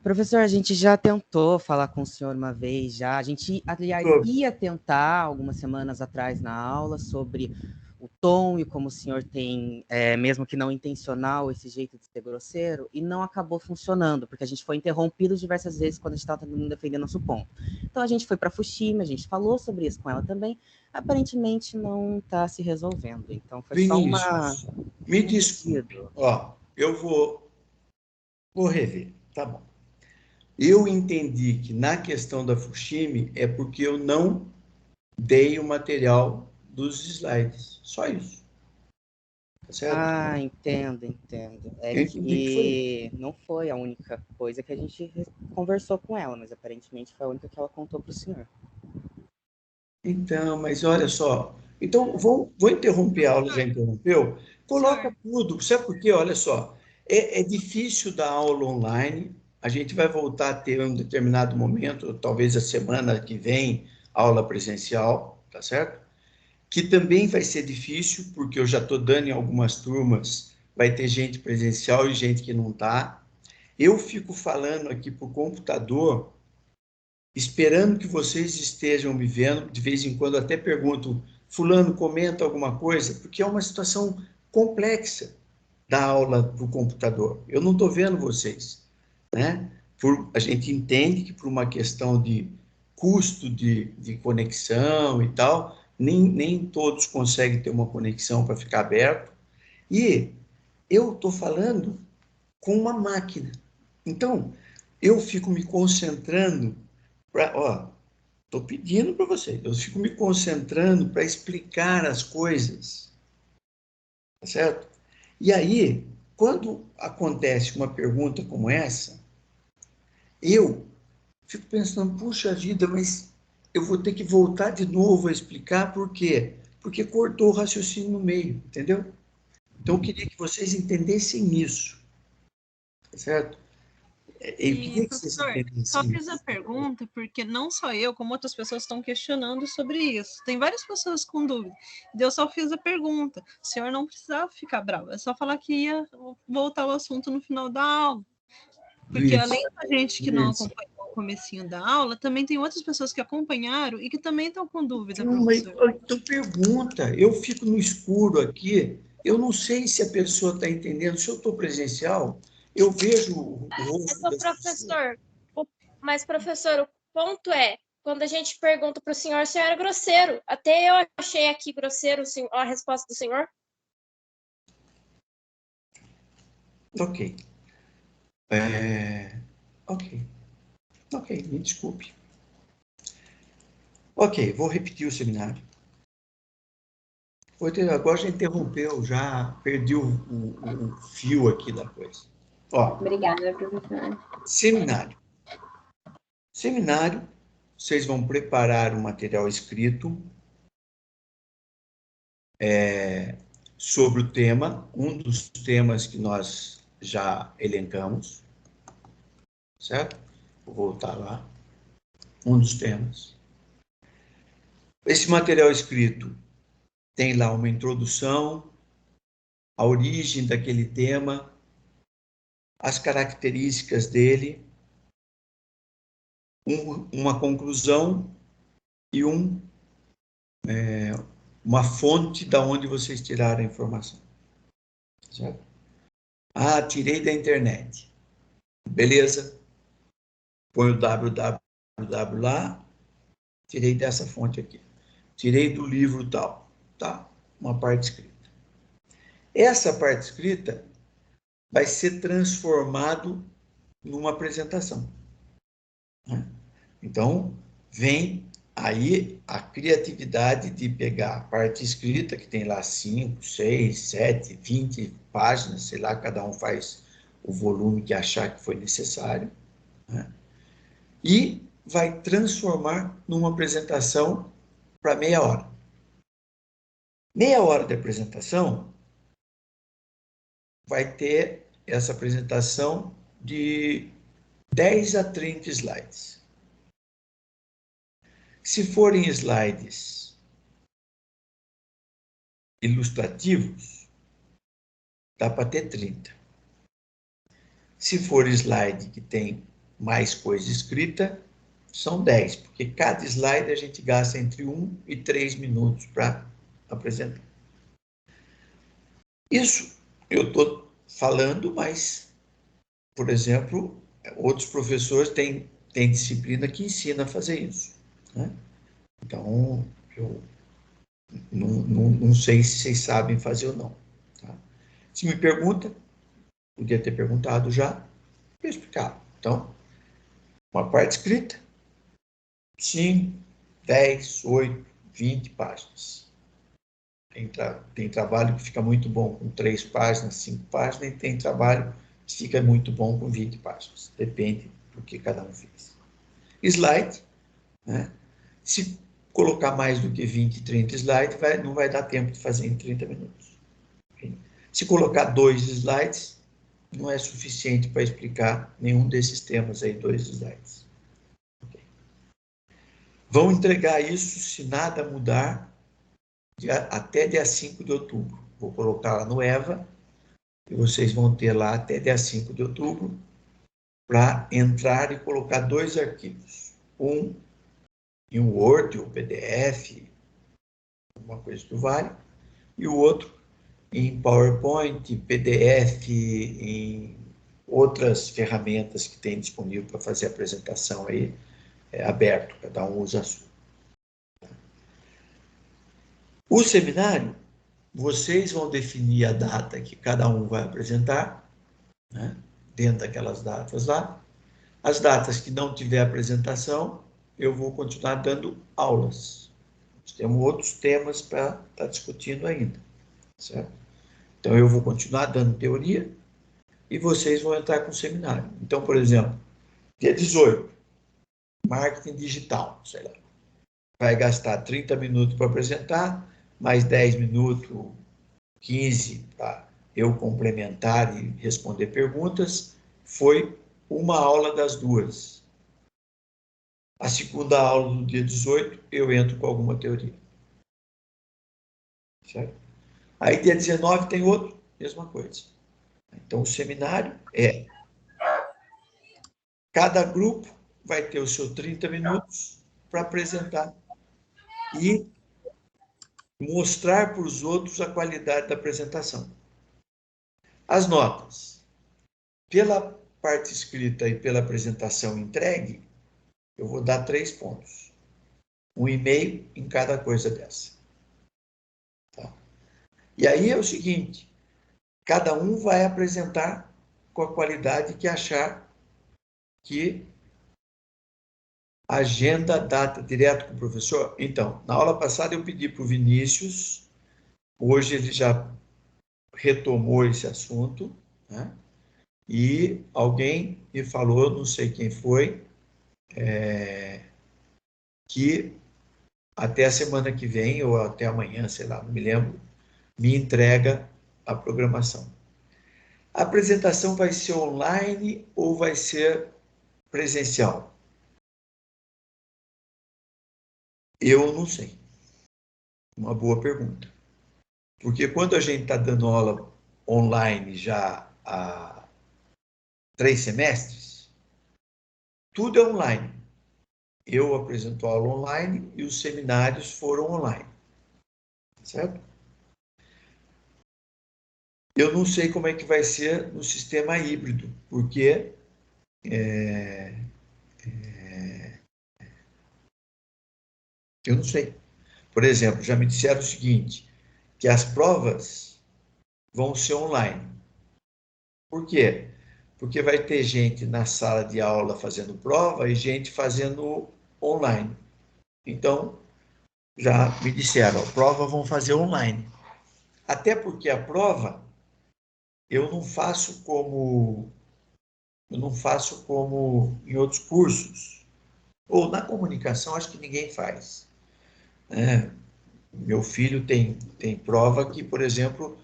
Professor, a gente já tentou falar com o senhor uma vez já. A gente, aliás, ia tentar algumas semanas atrás na aula sobre o tom e como o senhor tem, mesmo que não intencional, esse jeito de ser grosseiro, e não acabou funcionando, porque a gente foi interrompido diversas vezes quando a gente estava tentando defender nosso ponto. Então a gente foi para a Fuxime, a gente falou sobre isso com ela também, aparentemente não está se resolvendo. Então foi Vinícius, só uma... me desculpe. Ó, eu vou rever, tá bom. Eu entendi que na questão da Fuxime é porque eu não dei o material dos slides. Só isso. Tá certo? Entendo. Eu entendi que foi. Não foi a única coisa que a gente conversou com ela, mas aparentemente foi a única que ela contou para o senhor. Então, mas olha só. Então, vou interromper a aula, já interrompeu? Coloca tudo. Sabe por quê? Olha só. É difícil dar aula online. A gente vai voltar a ter um determinado momento, talvez a semana que vem, aula presencial, tá certo? Que também vai ser difícil, porque eu já estou dando em algumas turmas, vai ter gente presencial e gente que não está. Eu fico falando aqui por computador, esperando que vocês estejam me vendo, de vez em quando até pergunto, fulano, comenta alguma coisa, porque é uma situação complexa da aula para o computador. Eu não estou vendo vocês, né? A gente entende que por uma questão de custo de conexão e tal, nem todos conseguem ter uma conexão para ficar aberto. E eu estou falando com uma máquina. Então, eu fico me concentrando para, estou pedindo para vocês, eu fico me concentrando para explicar as coisas, tá certo? E aí, quando acontece uma pergunta como essa, eu fico pensando, puxa vida, mas eu vou ter que voltar de novo a explicar por quê? Porque cortou o raciocínio no meio, entendeu? Então, eu queria que vocês entendessem isso, tá certo? E, professor, só fiz a pergunta porque não só eu, como outras pessoas estão questionando sobre isso. Tem várias pessoas com dúvida. Eu só fiz a pergunta. O senhor não precisava ficar bravo, é só falar que ia voltar ao assunto no final da aula. Porque além da gente que não acompanhou o comecinho da aula, também tem outras pessoas que acompanharam e que também estão com dúvida, professor. Então pergunta, eu fico no escuro aqui, eu não sei se a pessoa está entendendo, se eu estou presencial, eu vejo o rosto das professor, mas professor, o ponto é, quando a gente pergunta para o senhor é grosseiro. Até eu achei aqui grosseiro a resposta do senhor. Ok. Ok. Ok, me desculpe. Ok, vou repetir o seminário. Agora já interrompeu, já perdi o fio aqui da coisa. Ó, Obrigada, professora. seminário. Seminário, vocês vão preparar um material escrito sobre o tema, um dos temas que nós já elencamos, certo? Vou voltar lá. Um dos temas. Esse material escrito tem lá uma introdução, a origem daquele tema, as características dele, uma conclusão e uma fonte da onde vocês tiraram a informação. Certo? Ah, tirei da internet. Beleza. Põe o www lá, tirei dessa fonte aqui. Tirei do livro tal. Tá? Uma parte escrita. Essa parte escrita vai ser transformado numa apresentação. Né? Então, vem aí a criatividade de pegar a parte escrita, que tem lá 5, 6, 7, 20 páginas, sei lá, cada um faz o volume que achar que foi necessário, né? E vai transformar numa apresentação para meia hora. Meia hora de apresentação vai ter essa apresentação de 10 a 30 slides. Se forem slides ilustrativos, dá para ter 30. Se for slide que tem mais coisa escrita, são 10, porque cada slide a gente gasta entre 1 e 3 minutos para apresentar. Isso eu estou falando, mas, por exemplo, outros professores têm disciplina que ensina a fazer isso, né? Então, eu não sei se vocês sabem fazer ou não. Tá? Se me pergunta, podia ter perguntado já, eu explicava. Então, uma parte escrita, 5, 10, 8, 20 páginas. Tem trabalho que fica muito bom com 3 páginas, 5 páginas, e tem trabalho que fica muito bom com 20 páginas. Depende do que cada um fez. Slide, né? Se colocar mais do que 20, 30 slides, não vai dar tempo de fazer em 30 minutos. Okay? Se colocar 2 slides, não é suficiente para explicar nenhum desses temas aí, 2 slides. Okay? Vão entregar isso, se nada mudar, até dia 5 de outubro. Vou colocar lá no EVA, e vocês vão ter lá até dia 5 de outubro para entrar e colocar 2 arquivos. Um em Word ou PDF, alguma coisa que vale, e o outro em PowerPoint, PDF, em outras ferramentas que tem disponível para fazer a apresentação aí, aberto, cada um usa a sua. O seminário, vocês vão definir a data que cada um vai apresentar, né, dentro daquelas datas lá. As datas que não tiver apresentação, eu vou continuar dando aulas. Nós temos outros temas para estar discutindo ainda, certo? Então, eu vou continuar dando teoria e vocês vão entrar com o seminário. Então, por exemplo, dia 18, marketing digital, sei lá. Vai gastar 30 minutos para apresentar, mais 10 minutos, 15 para eu complementar e responder perguntas. Foi uma aula das 2. A segunda aula, no dia 18, eu entro com alguma teoria. Certo? Aí, dia 19, tem outro, mesma coisa. Então, o seminário cada grupo vai ter os seus 30 minutos para apresentar e mostrar para os outros a qualidade da apresentação. As notas. Pela parte escrita e pela apresentação entregue, eu vou dar 3 pontos. 1,5 em cada coisa dessa. Tá? E aí é o seguinte, cada um vai apresentar com a qualidade que achar que Agenda, data, direto com o professor? Então, na aula passada eu pedi para o Vinícius, hoje ele já retomou esse assunto, né? E alguém me falou, não sei quem foi, que até a semana que vem, ou até amanhã, sei lá, não me lembro, me entrega a programação. A apresentação vai ser online ou vai ser presencial? Eu não sei. Uma boa pergunta. Porque quando a gente está dando aula online já há 3 semestres, tudo é online. Eu apresento aula online e os seminários foram online. Certo? Eu não sei como é que vai ser no sistema híbrido, porque eu não sei. Por exemplo, já me disseram o seguinte, que as provas vão ser online. Por quê? Porque vai ter gente na sala de aula fazendo prova e gente fazendo online. Então, já me disseram, a prova vão fazer online. Até porque a prova eu não faço como em outros cursos. Ou na comunicação, acho que ninguém faz. Né? Meu filho tem prova que, por exemplo,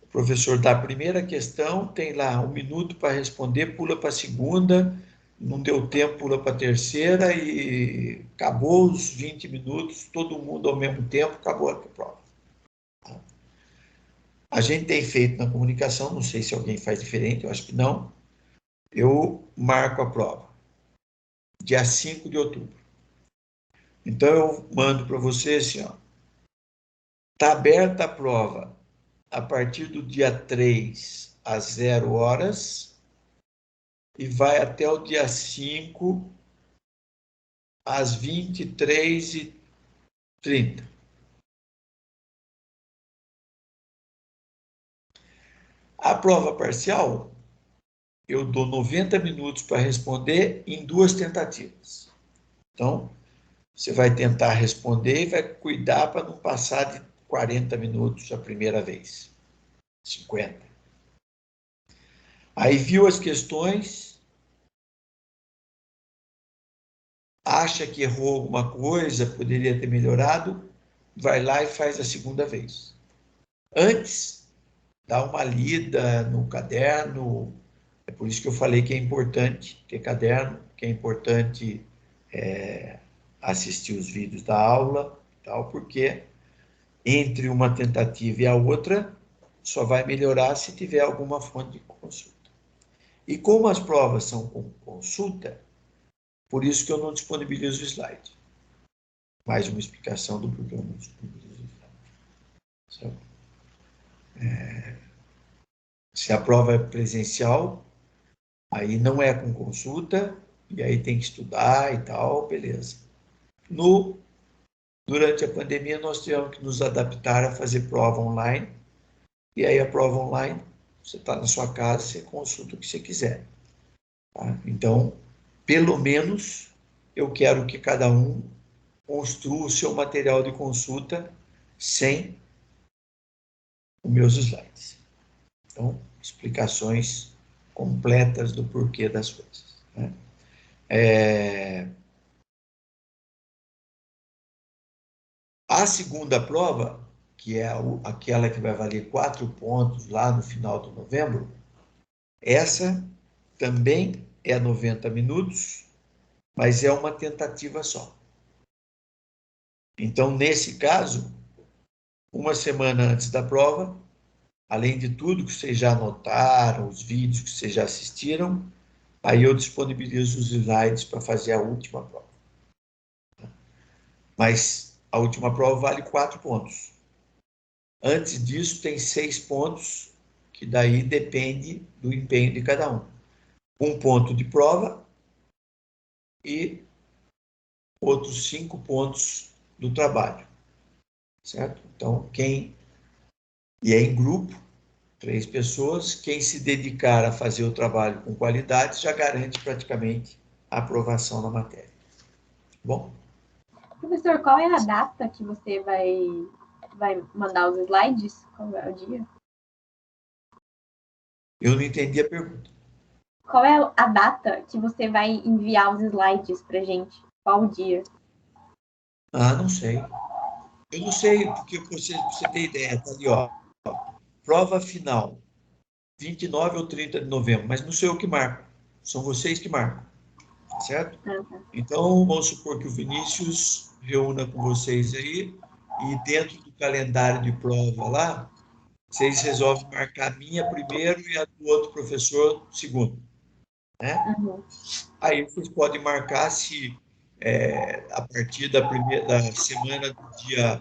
o professor dá a primeira questão, tem lá 1 minuto para responder, pula para a segunda, não deu tempo, pula para a terceira e acabou os 20 minutos, todo mundo ao mesmo tempo, acabou a prova. A gente tem feito na comunicação, não sei se alguém faz diferente, eu acho que não. Eu marco a prova, dia 5 de outubro. Então eu mando para você assim, ó. Está aberta a prova a partir do dia 3 às 0 horas e vai até o dia 5 às 23h30. A prova parcial, eu dou 90 minutos para responder em 2 tentativas. Então, você vai tentar responder e vai cuidar para não passar de 40 minutos a primeira vez. 50. Aí viu as questões, acha que errou alguma coisa, poderia ter melhorado, vai lá e faz a segunda vez. Antes, dá uma lida no caderno, é por isso que eu falei que é importante ter caderno, que é importante assistir os vídeos da aula, tal, porque entre uma tentativa e a outra, só vai melhorar se tiver alguma fonte de consulta. E como as provas são com consulta, por isso que eu não disponibilizo o slide. Mais uma explicação do porquê eu não disponibilizo o slide. Se a prova é presencial, aí não é com consulta, e aí tem que estudar e tal, beleza. Durante a pandemia, nós tivemos que nos adaptar a fazer prova online, e aí a prova online, você está na sua casa, você consulta o que você quiser. Tá? Então, pelo menos, eu quero que cada um construa o seu material de consulta sem os meus slides. Então, explicações completas do porquê das coisas. Né? A segunda prova, que é aquela que vai valer 4 pontos lá no final de novembro, essa também é 90 minutos, mas é uma tentativa só. Então, nesse caso, uma semana antes da prova, além de tudo que vocês já anotaram, os vídeos que vocês já assistiram, aí eu disponibilizo os slides para fazer a última prova. Mas a última prova vale 4 pontos. Antes disso, tem 6 pontos, que daí depende do empenho de cada um. 1 ponto de prova e outros 5 pontos do trabalho. Certo? Então, e é em grupo, 3 pessoas, quem se dedicar a fazer o trabalho com qualidade já garante praticamente a aprovação na matéria. Bom? Professor, qual é a data que você vai mandar os slides? Qual é o dia? Eu não entendi a pergunta. Qual é a data que você vai enviar os slides pra gente? Qual o dia? Ah, não sei. Eu não sei, porque você tem ideia, tá ali, ó. Prova final, 29 ou 30 de novembro, mas não sou eu que marco. São vocês que marcam, certo? Então, vamos supor que o Vinícius reúna com vocês aí e dentro do calendário de prova lá, vocês resolvem marcar a minha primeiro e a do outro professor segundo, né? Uhum. Aí vocês podem marcar se a partir da semana do dia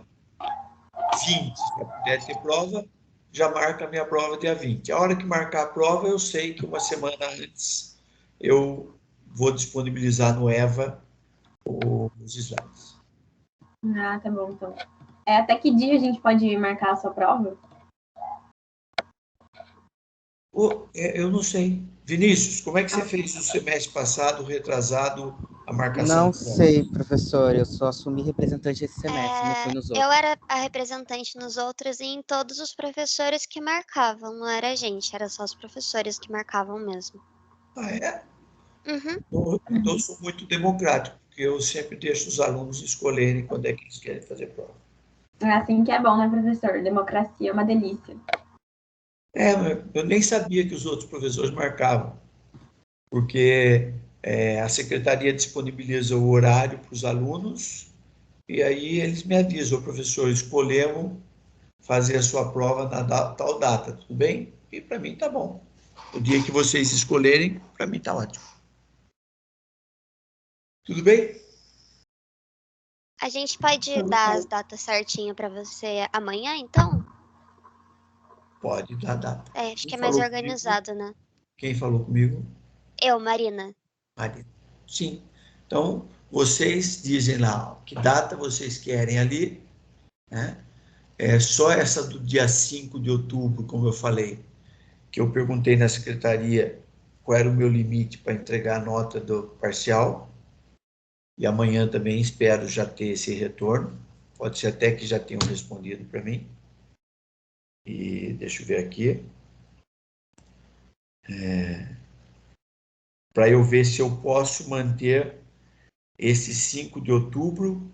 20, se eu puder ter prova, já marca a minha prova dia 20. A hora que marcar a prova, eu sei que uma semana antes eu vou disponibilizar no EVA os slides. Ah, tá bom, então. Até que dia a gente pode marcar a sua prova? Eu não sei. Vinícius, como é que você fez o semestre passado, retrasado, a marcação Não de prova? sei, professor. Eu só assumi representante esse semestre, não fui nos Eu outros. era a representante nos outros e em todos os professores que marcavam, não era a gente, era só os professores que marcavam mesmo. Ah, é? Uhum. Então, eu sou muito democrático, porque eu sempre deixo os alunos escolherem quando é que eles querem fazer prova. É assim que é bom, né, professor? Democracia é uma delícia. Eu nem sabia que os outros professores marcavam, porque a secretaria disponibiliza o horário para os alunos e aí eles me avisam, professor, escolhemos fazer a sua prova na tal data, tudo bem? E para mim tá bom. O dia que vocês escolherem, para mim tá ótimo. Tudo bem? A gente pode dar as datas certinho para você amanhã, então? Pode dar data. Acho Quem que é mais falou comigo? organizado, né? Quem falou comigo? Eu, Marina. Marina. Sim. Então, vocês dizem lá que data vocês querem ali, né? Só essa do dia 5 de outubro, como eu falei, que eu perguntei na secretaria qual era o meu limite para entregar a nota do parcial, e amanhã também espero já ter esse retorno, pode ser até que já tenham respondido para mim, e deixa eu ver aqui, para eu ver se eu posso manter esse 5 de outubro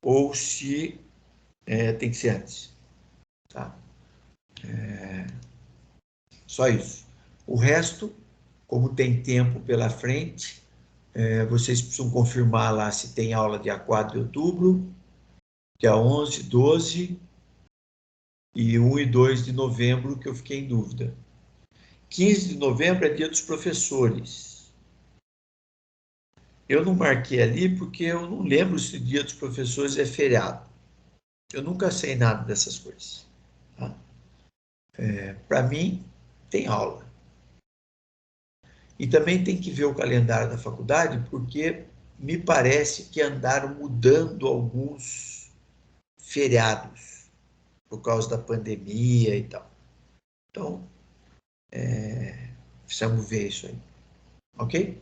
ou se tem que ser antes, tá? Só isso. O resto, como tem tempo pela frente, vocês precisam confirmar lá se tem aula dia 4 de outubro, dia 11, 12 e 1 e 2 de novembro, que eu fiquei em dúvida. 15 de novembro é dia dos professores. Eu não marquei ali porque eu não lembro se o dia dos professores é feriado. Eu nunca sei nada dessas coisas. Tá? Para mim, tem aula. E também tem que ver o calendário da faculdade, porque me parece que andaram mudando alguns feriados por causa da pandemia e tal. Então, precisamos ver isso aí. Ok?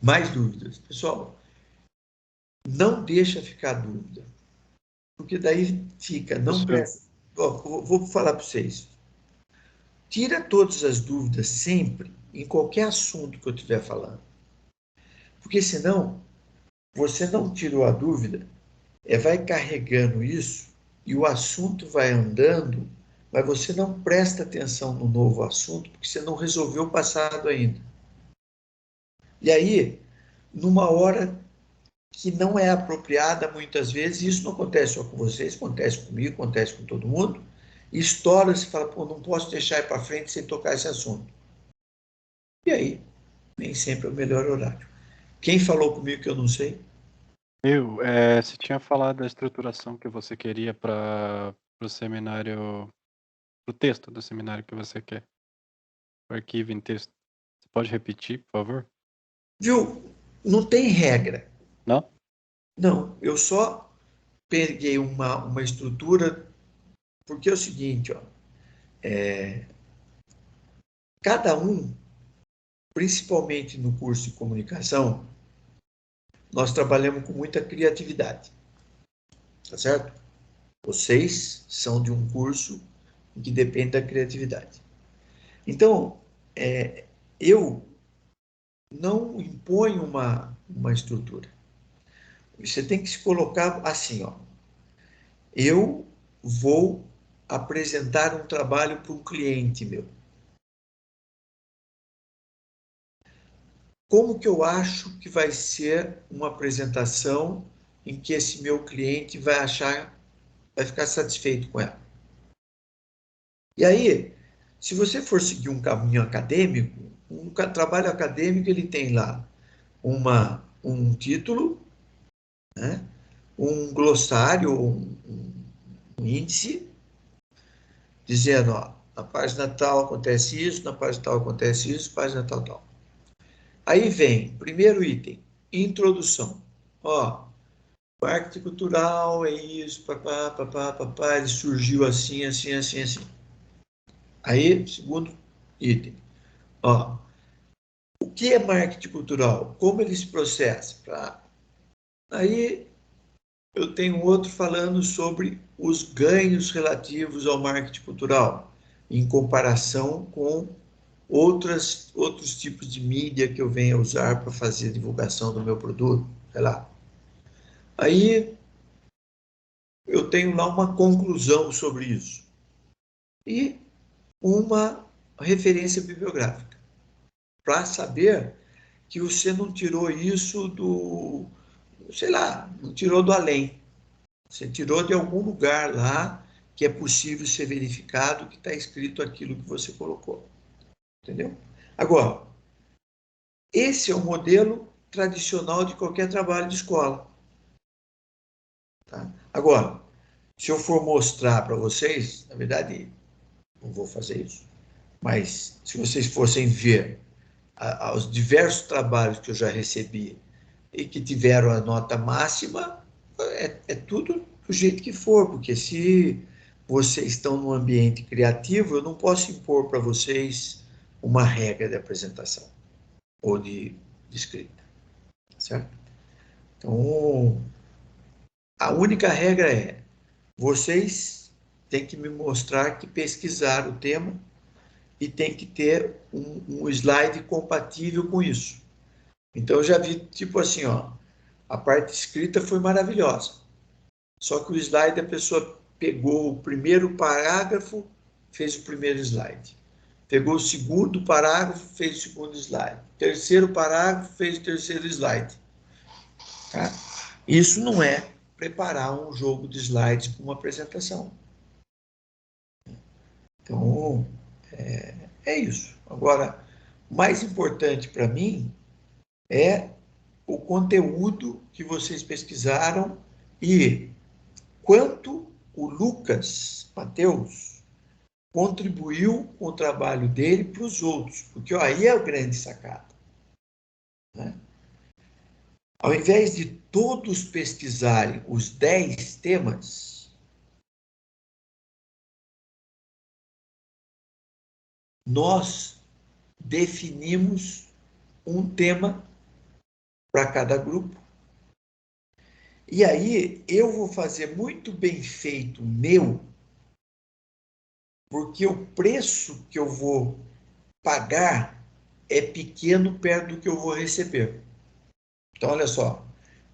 Mais dúvidas? Pessoal, não deixa ficar dúvida, porque daí fica, não presta. Vou falar para vocês. Tira todas as dúvidas sempre, em qualquer assunto que eu estiver falando. Porque senão, você não tirou a dúvida, vai carregando isso e o assunto vai andando, mas você não presta atenção no novo assunto porque você não resolveu o passado ainda. E aí, numa hora que não é apropriada, muitas vezes, isso não acontece só com vocês, acontece comigo, acontece com todo mundo, estoura, você fala, pô, não posso deixar ir para frente sem tocar esse assunto. E aí, nem sempre é o melhor horário. Quem falou comigo que eu não sei? Você tinha falado da estruturação que você queria para o seminário, para o texto do seminário que você quer, o arquivo em texto. Você pode repetir, por favor? Viu? Não tem regra. Não? Não, eu só peguei uma estrutura, porque é o seguinte, ó, cada um, principalmente no curso de comunicação, nós trabalhamos com muita criatividade. Tá certo? Vocês são de um curso que depende da criatividade. Então, eu não imponho uma estrutura. Você tem que se colocar assim, ó. Eu vou apresentar um trabalho para um cliente meu. Como que eu acho que vai ser uma apresentação em que esse meu cliente vai ficar satisfeito com ela? E aí, se você for seguir um caminho acadêmico, um trabalho acadêmico ele tem lá um título, né? Um glossário, um índice, dizendo, ó, na página tal acontece isso, na página tal acontece isso, página tal, tal. Aí vem, primeiro item, introdução. Ó, marketing cultural é isso, papá, papá, papá, ele surgiu assim, assim, assim, assim. Aí, segundo item, ó, o que é marketing cultural? Como ele se processa? Aí eu tenho outro falando sobre os ganhos relativos ao marketing cultural, em comparação com outros tipos de mídia que eu venho a usar para fazer a divulgação do meu produto, sei lá. Aí eu tenho lá uma conclusão sobre isso e uma referência bibliográfica, para saber que você não tirou isso sei lá, não tirou do além. Você tirou de algum lugar lá que é possível ser verificado que está escrito aquilo que você colocou. Entendeu? Agora, esse é o modelo tradicional de qualquer trabalho de escola. Tá? Agora, se eu for mostrar para vocês, na verdade, não vou fazer isso, mas se vocês fossem ver os diversos trabalhos que eu já recebi e que tiveram a nota máxima, é tudo do jeito que for, porque se vocês estão num ambiente criativo, eu não posso impor para vocês uma regra de apresentação ou de escrita, certo? Então, a única regra é, vocês têm que me mostrar que pesquisaram o tema e tem que ter um slide compatível com isso. Então, eu já vi, tipo assim, ó, a parte escrita foi maravilhosa. Só que o slide, a pessoa pegou o primeiro parágrafo, fez o primeiro slide. Pegou o segundo parágrafo, fez o segundo slide. Terceiro parágrafo, fez o terceiro slide. Tá? Isso não é preparar um jogo de slides para uma apresentação. Então, é isso. Agora, o mais importante para mim é o conteúdo que vocês pesquisaram e quanto o Lucas Mateus contribuiu com o trabalho dele para os outros, porque ó, aí é o grande sacado. Né? Ao invés de todos pesquisarem os 10 temas, nós definimos um tema para cada grupo. E aí eu vou fazer muito bem feito o meu, porque o preço que eu vou pagar é pequeno perto do que eu vou receber. Então, olha só,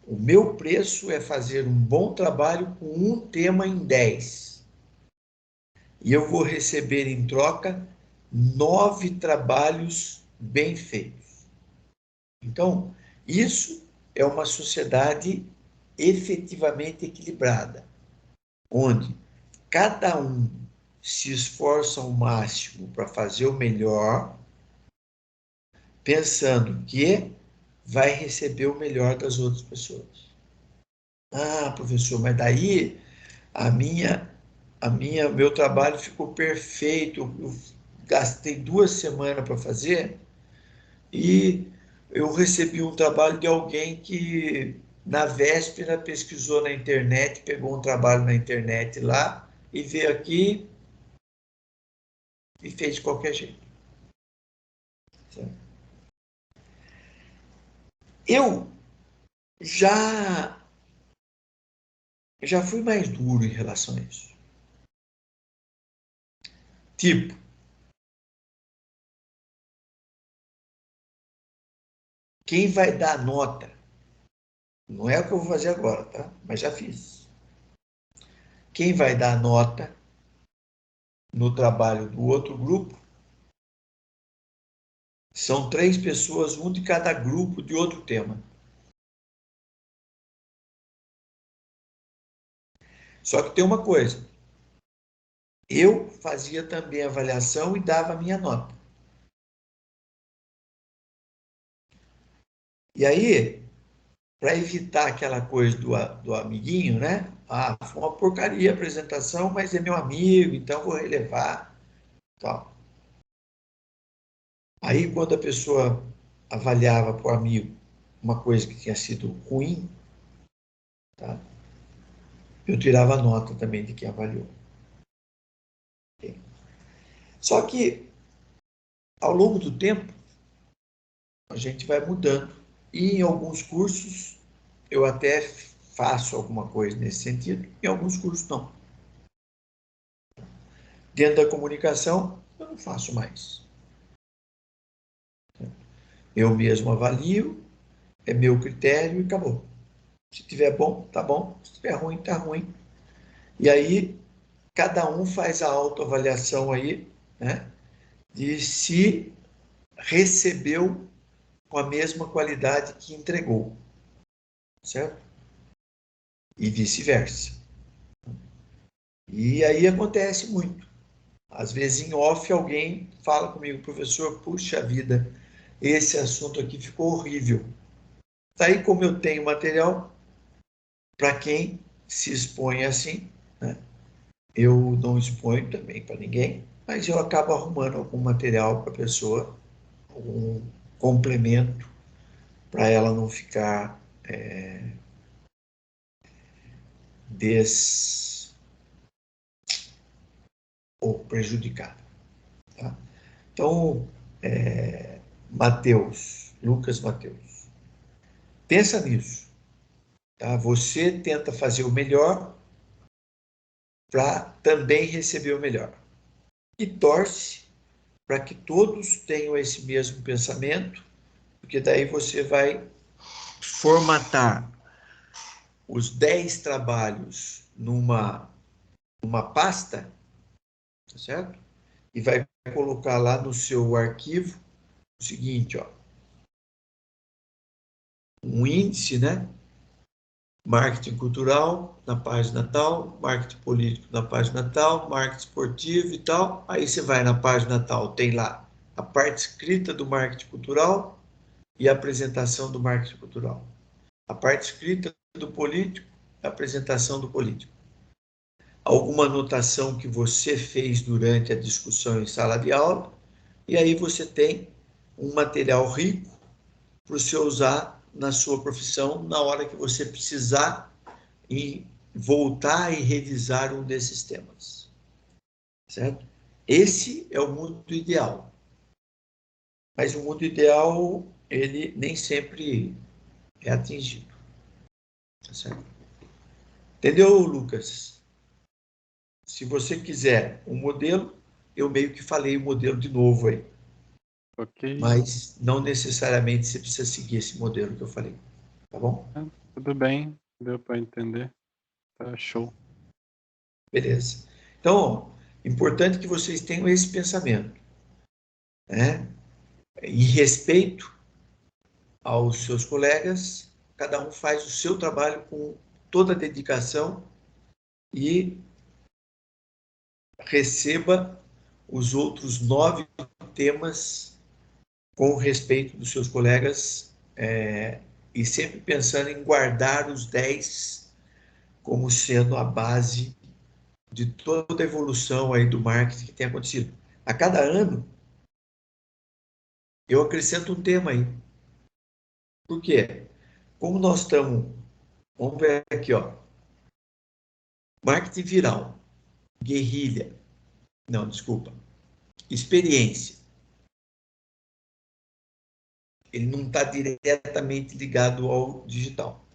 o meu preço é fazer um bom trabalho com um tema em 10. E eu vou receber em troca 9 trabalhos bem feitos. Então, isso é uma sociedade efetivamente equilibrada, onde cada um se esforça ao máximo para fazer o melhor, pensando que vai receber o melhor das outras pessoas. Ah, professor, mas daí meu trabalho ficou perfeito. Eu gastei 2 semanas para fazer e eu recebi um trabalho de alguém que na véspera pesquisou na internet, pegou um trabalho na internet lá e veio aqui e fez de qualquer jeito. Eu Já fui mais duro em relação a isso. Tipo, quem vai dar nota, não é o que eu vou fazer agora, tá? Mas já fiz. Quem vai dar nota no trabalho do outro grupo são 3 pessoas, um de cada grupo de outro tema. Só que tem uma coisa. Eu fazia também a avaliação e dava a minha nota. E aí, para evitar aquela coisa do amiguinho, né? Ah, foi uma porcaria a apresentação, mas é meu amigo, então vou relevar. Tal. Aí, quando a pessoa avaliava para o amigo uma coisa que tinha sido ruim, tá? Eu tirava a nota também de quem avaliou. Só que, ao longo do tempo, a gente vai mudando. E em alguns cursos, eu até faço alguma coisa nesse sentido, em alguns cursos não. Dentro da comunicação, eu não faço mais. Eu mesmo avalio, é meu critério e acabou. Se tiver bom, tá bom. Se tiver ruim, tá ruim. E aí, cada um faz a autoavaliação aí, né? De se recebeu com a mesma qualidade que entregou. Certo? E vice-versa. E aí acontece muito. Às vezes, em off, alguém fala comigo, professor, puxa vida, esse assunto aqui ficou horrível. Daí, como eu tenho material, para quem se expõe assim, né? Eu não exponho também para ninguém, mas eu acabo arrumando algum material para a pessoa, algum complemento, para ela não ficar ou prejudicada. Tá? Então, Lucas Mateus, pensa nisso. Tá? Você tenta fazer o melhor para também receber o melhor. E torce para que todos tenham esse mesmo pensamento, porque daí você vai formatar os 10 trabalhos numa pasta, tá certo? E vai colocar lá no seu arquivo o seguinte, ó, um índice, né? Marketing cultural na página tal, marketing político na página tal, marketing esportivo e tal. Aí você vai na página tal, tem lá a parte escrita do marketing cultural e a apresentação do marketing cultural. A parte escrita do político, a apresentação do político. Alguma anotação que você fez durante a discussão em sala de aula, e aí você tem um material rico para você usar na sua profissão na hora que você precisar e voltar e revisar um desses temas. Certo? Esse é o mundo ideal. Mas o mundo ideal, ele nem sempre é atingido. Tá certo? Entendeu, Lucas? Se você quiser um modelo, eu meio que falei o modelo de novo aí. Ok. Mas não necessariamente você precisa seguir esse modelo que eu falei. Tá bom? Tudo bem, deu para entender. Tá show. Beleza. Então, importante que vocês tenham esse pensamento, né? Em respeito aos seus colegas, cada um faz o seu trabalho com toda a dedicação e receba os outros 9 temas com respeito dos seus colegas e sempre pensando em guardar os 10 como sendo a base de toda a evolução aí do marketing que tem acontecido. A cada ano, eu acrescento um tema aí. Por quê? Como nós estamos, vamos ver aqui, ó, marketing viral, guerrilha, não, desculpa, experiência. Ele não está diretamente ligado ao digital.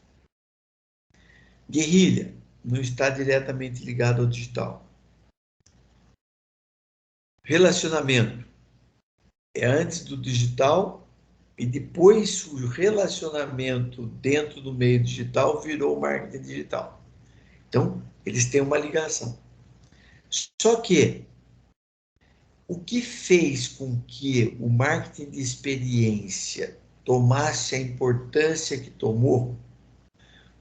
Guerrilha não está diretamente ligado ao digital. Relacionamento é antes do digital e depois o relacionamento dentro do meio digital virou marketing digital. Então, eles têm uma ligação. Só que o que fez com que o marketing de experiência tomasse a importância que tomou,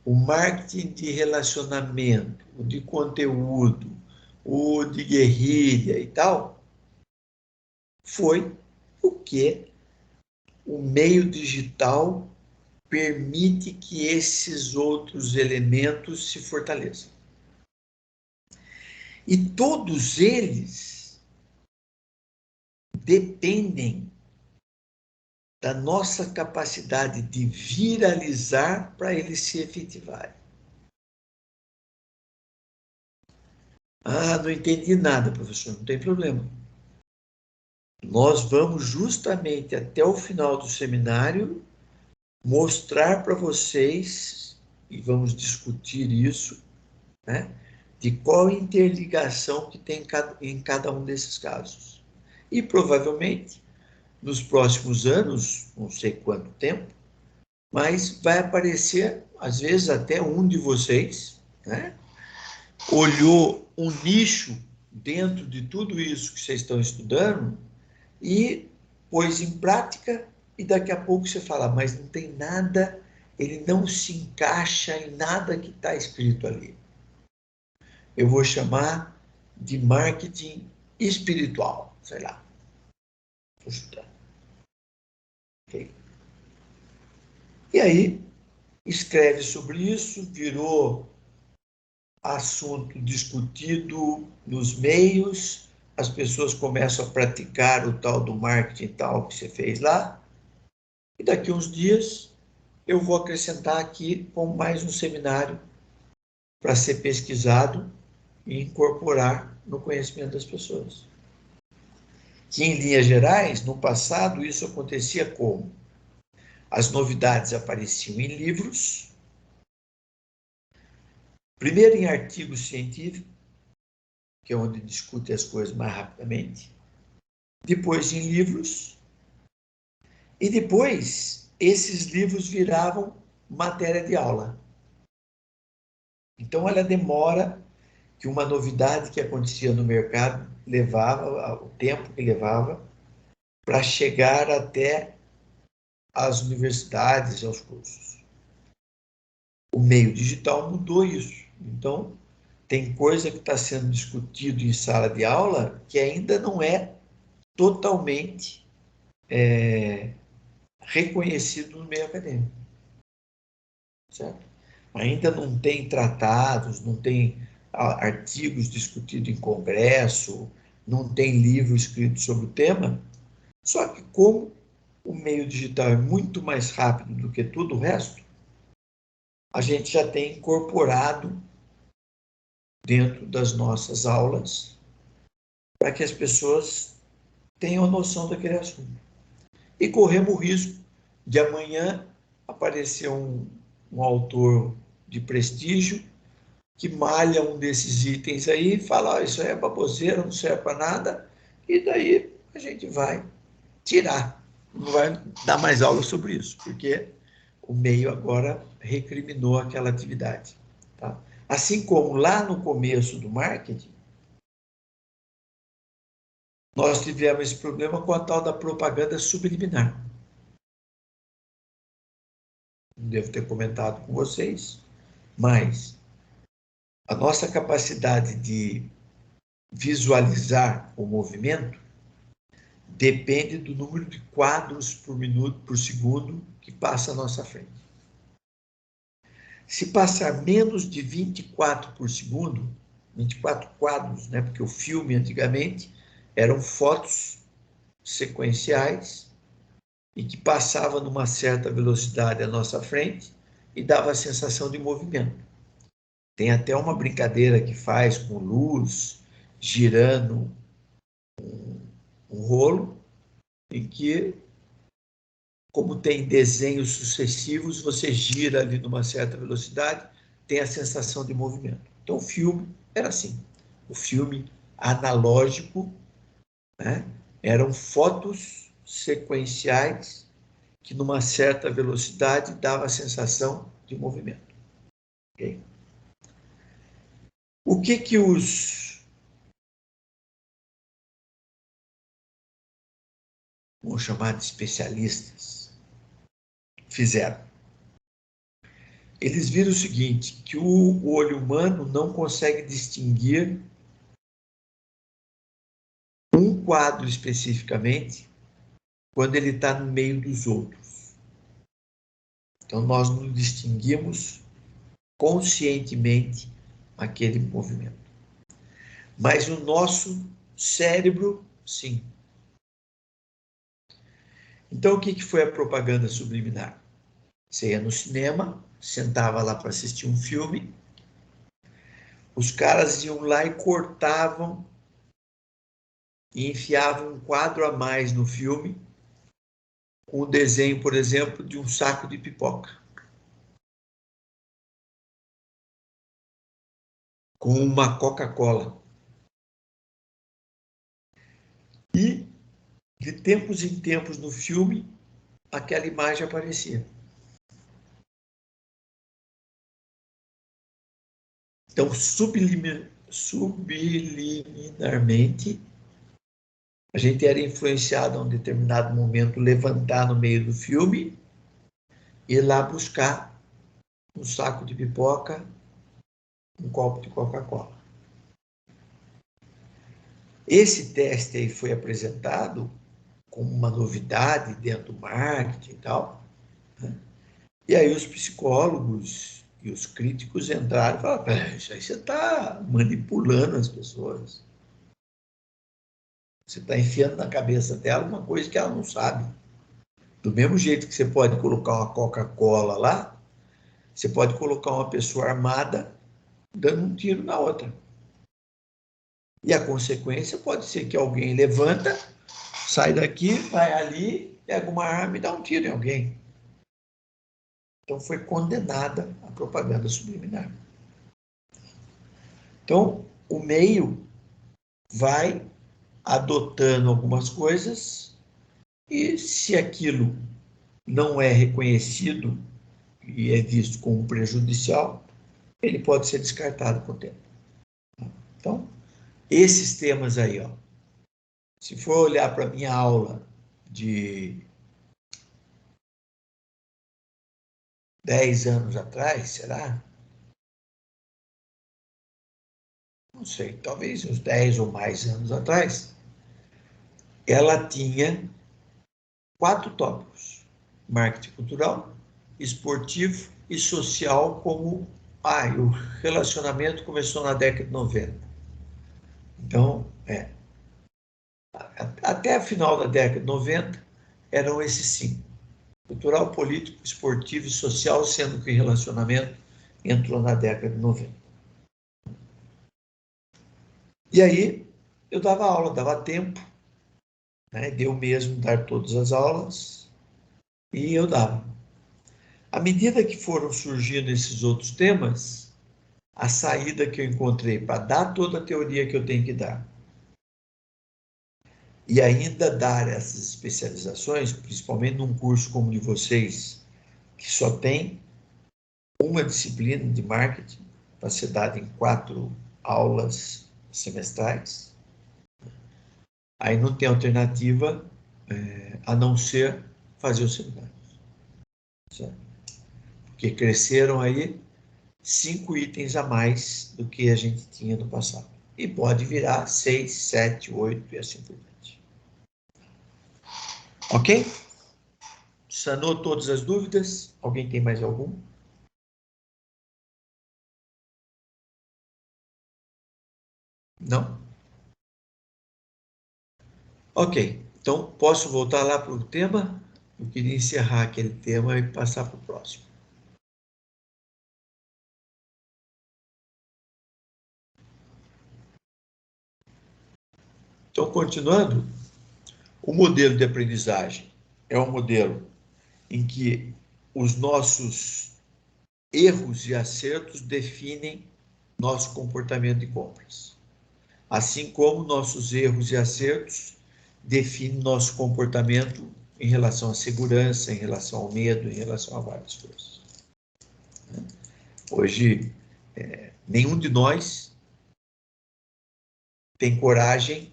o marketing de relacionamento, o de conteúdo, o de guerrilha e tal, foi o que o meio digital permite que esses outros elementos se fortaleçam. E todos eles dependem da nossa capacidade de viralizar para eles se efetivarem. Ah, não entendi nada, professor, não tem problema. Nós vamos justamente até o final do seminário mostrar para vocês, e vamos discutir isso, né, de qual interligação que tem em cada um desses casos. E provavelmente, nos próximos anos, não sei quanto tempo, mas vai aparecer, às vezes, até um de vocês, né, olhou um nicho dentro de tudo isso que vocês estão estudando e pôs em prática, e daqui a pouco você fala, mas não tem nada, ele não se encaixa em nada que está escrito ali. Eu vou chamar de marketing espiritual, sei lá. Vou chutar. Okay. E aí, escreve sobre isso, virou assunto discutido nos meios, as pessoas começam a praticar o tal do marketing tal que você fez lá, e daqui a uns dias eu vou acrescentar aqui com mais um seminário para ser pesquisado e incorporar no conhecimento das pessoas. Que, em linhas gerais, no passado, isso acontecia como? As novidades apareciam em livros, primeiro em artigos científicos, que é onde discute as coisas mais rapidamente, depois em livros, e depois esses livros viravam matéria de aula. Então, ela demora que uma novidade que acontecia no mercado levava, o tempo que levava, para chegar até as universidades e aos cursos. O meio digital mudou isso. Então, tem coisa que está sendo discutido em sala de aula que ainda não é totalmente reconhecido no meio acadêmico. Certo? Ainda não tem tratados, não tem artigos discutidos em congresso, não tem livro escrito sobre o tema, só que como o meio digital é muito mais rápido do que tudo o resto, a gente já tem incorporado dentro das nossas aulas para que as pessoas tenham noção daquele assunto. E corremos o risco de amanhã aparecer um autor de prestígio que malha um desses itens aí e fala, isso aí é baboseira, não serve para nada, e daí a gente vai tirar, não vai dar mais aula sobre isso, porque o meio agora recriminou aquela atividade. Tá? Assim como lá no começo do marketing, nós tivemos esse problema com a tal da propaganda subliminar. Não devo ter comentado com vocês, mas a nossa capacidade de visualizar o movimento depende do número de quadros por minuto, por segundo, que passa à nossa frente. Se passar menos de 24 por segundo, 24 quadros, né? Porque o filme antigamente eram fotos sequenciais e que passavam numa certa velocidade à nossa frente e dava a sensação de movimento. Tem até uma brincadeira que faz com luz girando um rolo, em que, como tem desenhos sucessivos, você gira ali numa certa velocidade, tem a sensação de movimento. Então, o filme era assim. O filme analógico, né, eram fotos sequenciais que, numa certa velocidade, dava a sensação de movimento. Okay? O que os... vamos chamar de especialistas fizeram? Eles viram o seguinte, que o olho humano não consegue distinguir um quadro especificamente quando ele está no meio dos outros. Então, nós não distinguimos conscientemente aquele movimento. Mas o nosso cérebro, sim. Então, o que foi a propaganda subliminar? Você ia no cinema, sentava lá para assistir um filme, os caras iam lá e cortavam e enfiavam um quadro a mais no filme, com o desenho, por exemplo, de um saco de pipoca. Com uma Coca-Cola. E, de tempos em tempos no filme, aquela imagem aparecia. Então, subliminarmente, a gente era influenciado a um determinado momento, levantar no meio do filme, ir lá buscar um saco de pipoca, um copo de Coca-Cola. Esse teste aí foi apresentado como uma novidade dentro do marketing e tal, né? E aí os psicólogos e os críticos entraram e falaram, isso aí você está manipulando as pessoas. Você está enfiando na cabeça dela uma coisa que ela não sabe. Do mesmo jeito que você pode colocar uma Coca-Cola lá, você pode colocar uma pessoa armada dando um tiro na outra. E a consequência pode ser que alguém levanta, sai daqui, vai ali, pega uma arma e dá um tiro em alguém. Então foi condenada a propaganda subliminar. Então, o meio vai adotando algumas coisas e, se aquilo não é reconhecido e é visto como prejudicial, ele pode ser descartado com o tempo. Então, esses temas aí, ó, se for olhar para a minha aula de 10 anos atrás, será? Não sei, talvez uns 10 ou mais anos atrás, ela tinha 4 tópicos: marketing cultural, esportivo e social, como o relacionamento começou na década de 90. Então, até a final da década de 90, eram esses 5. Cultural, político, esportivo e social, sendo que o relacionamento entrou na década de 90. E aí, eu dava aula, dava tempo, né? Deu mesmo dar todas as aulas, e eu dava. À medida que foram surgindo esses outros temas, a saída que eu encontrei para dar toda a teoria que eu tenho que dar, e ainda dar essas especializações, principalmente num curso como o de vocês, que só tem uma disciplina de marketing, para ser dada em 4 aulas semestrais, aí não tem alternativa a não ser fazer os seminários. Certo? Porque cresceram aí 5 itens a mais do que a gente tinha no passado. E pode virar 6, 7, 8 e assim por diante. Ok? Sanou todas as dúvidas? Alguém tem mais algum? Não? Ok. Então, posso voltar lá para o tema? Eu queria encerrar aquele tema e passar para o próximo. Então, continuando, o modelo de aprendizagem é um modelo em que os nossos erros e acertos definem nosso comportamento de compras. Assim como nossos erros e acertos definem nosso comportamento em relação à segurança, em relação ao medo, em relação a várias coisas. Hoje, nenhum de nós tem coragem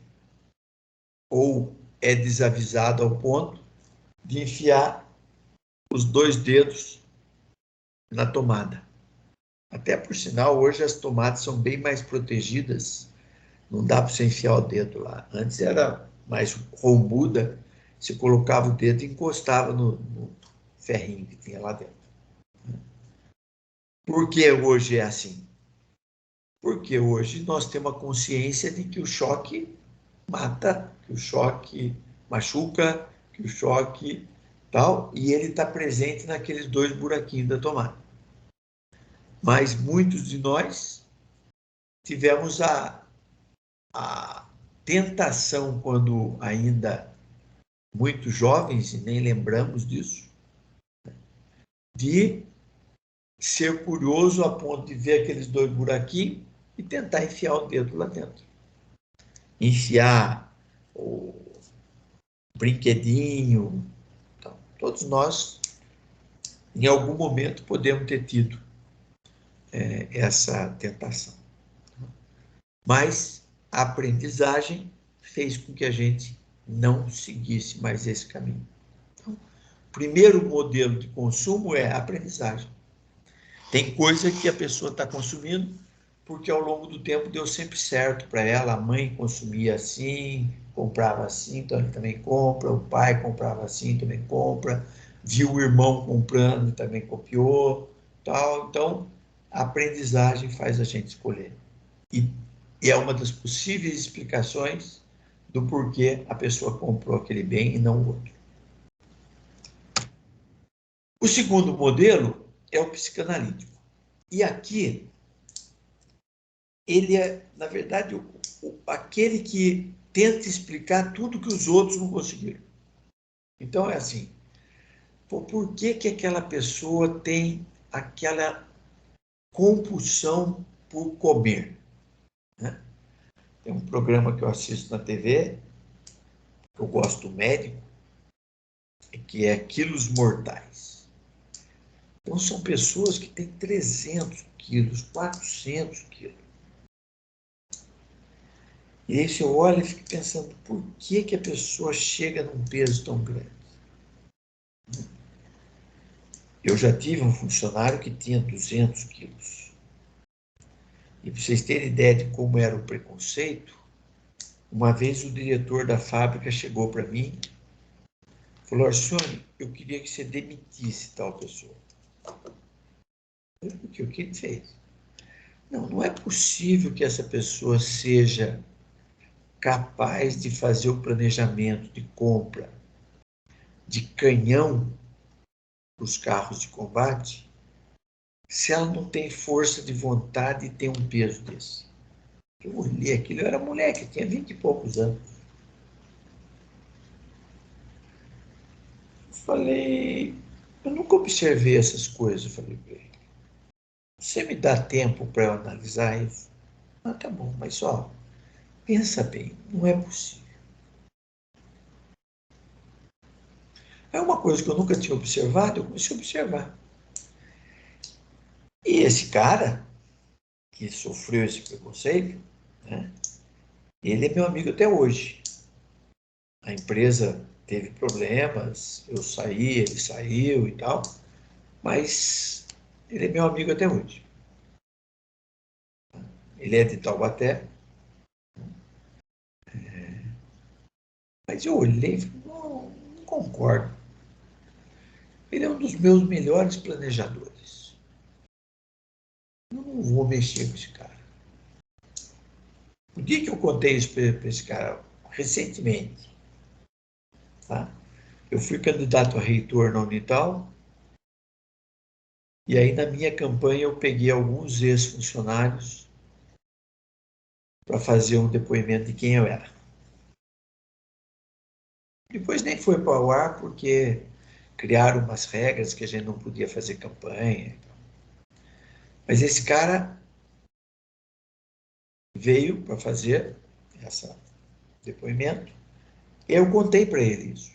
ou é desavisado ao ponto de enfiar os 2 dedos na tomada. Até por sinal, hoje as tomadas são bem mais protegidas, não dá para você enfiar o dedo lá. Antes era mais rombuda, você colocava o dedo e encostava no ferrinho que tinha lá dentro. Por que hoje é assim? Porque hoje nós temos a consciência de que o choque mata, que o choque machuca, que o choque tal, e ele está presente naqueles 2 buraquinhos da tomada. Mas muitos de nós tivemos a tentação, quando ainda muito jovens, e nem lembramos disso, de ser curioso a ponto de ver aqueles 2 buraquinhos e tentar enfiar o dedo lá dentro. Enfiar o brinquedinho. Então, todos nós, em algum momento, podemos ter tido essa tentação. Mas a aprendizagem fez com que a gente não seguisse mais esse caminho. Então, o primeiro modelo de consumo é a aprendizagem. Tem coisa que a pessoa está consumindo porque ao longo do tempo deu sempre certo para ela. A mãe consumia assim, comprava assim, então ele também compra. O pai comprava assim, também compra. Viu o irmão comprando e também copiou. Tal. Então, a aprendizagem faz a gente escolher. E é uma das possíveis explicações do porquê a pessoa comprou aquele bem e não o outro. O segundo modelo é o psicanalítico. E aqui, ele é, na verdade, aquele que tenta explicar tudo que os outros não conseguiram. Então, é assim, por que aquela pessoa tem aquela compulsão por comer? Né? Tem um programa que eu assisto na TV, que eu gosto do médico, que é Quilos Mortais. Então, são pessoas que têm 300 quilos, 400 quilos. E aí você olha e fica pensando, por que a pessoa chega num peso tão grande? Eu já tive um funcionário que tinha 200 quilos. E para vocês terem ideia de como era o preconceito, uma vez o diretor da fábrica chegou para mim e falou, Arcione, eu queria que você demitisse tal pessoa. Eu falei, o que ele fez? Não é possível que essa pessoa seja capaz de fazer o planejamento de compra de canhão para os carros de combate se ela não tem força de vontade e tem um peso desse. Eu olhei aquilo, eu era moleque, tinha 20 e poucos anos. Eu falei, eu nunca observei essas coisas. Eu falei, você me dá tempo para eu analisar isso? Ah, tá bom, mas só, pensa bem, não é possível. É uma coisa que eu nunca tinha observado, eu comecei a observar. E esse cara, que sofreu esse preconceito, né, ele é meu amigo até hoje. A empresa teve problemas, eu saí, ele saiu e tal, mas ele é meu amigo até hoje. Ele é de Taubaté. Mas eu olhei e falei, não concordo. Ele é um dos meus melhores planejadores. Eu não vou mexer com esse cara. O dia que eu contei isso para esse cara, recentemente, tá? Eu fui candidato a reitor na Unital, e aí na minha campanha eu peguei alguns ex-funcionários para fazer um depoimento de quem eu era. Depois nem foi para o ar porque criaram umas regras que a gente não podia fazer campanha. Mas esse cara veio para fazer esse depoimento. E eu contei para ele isso.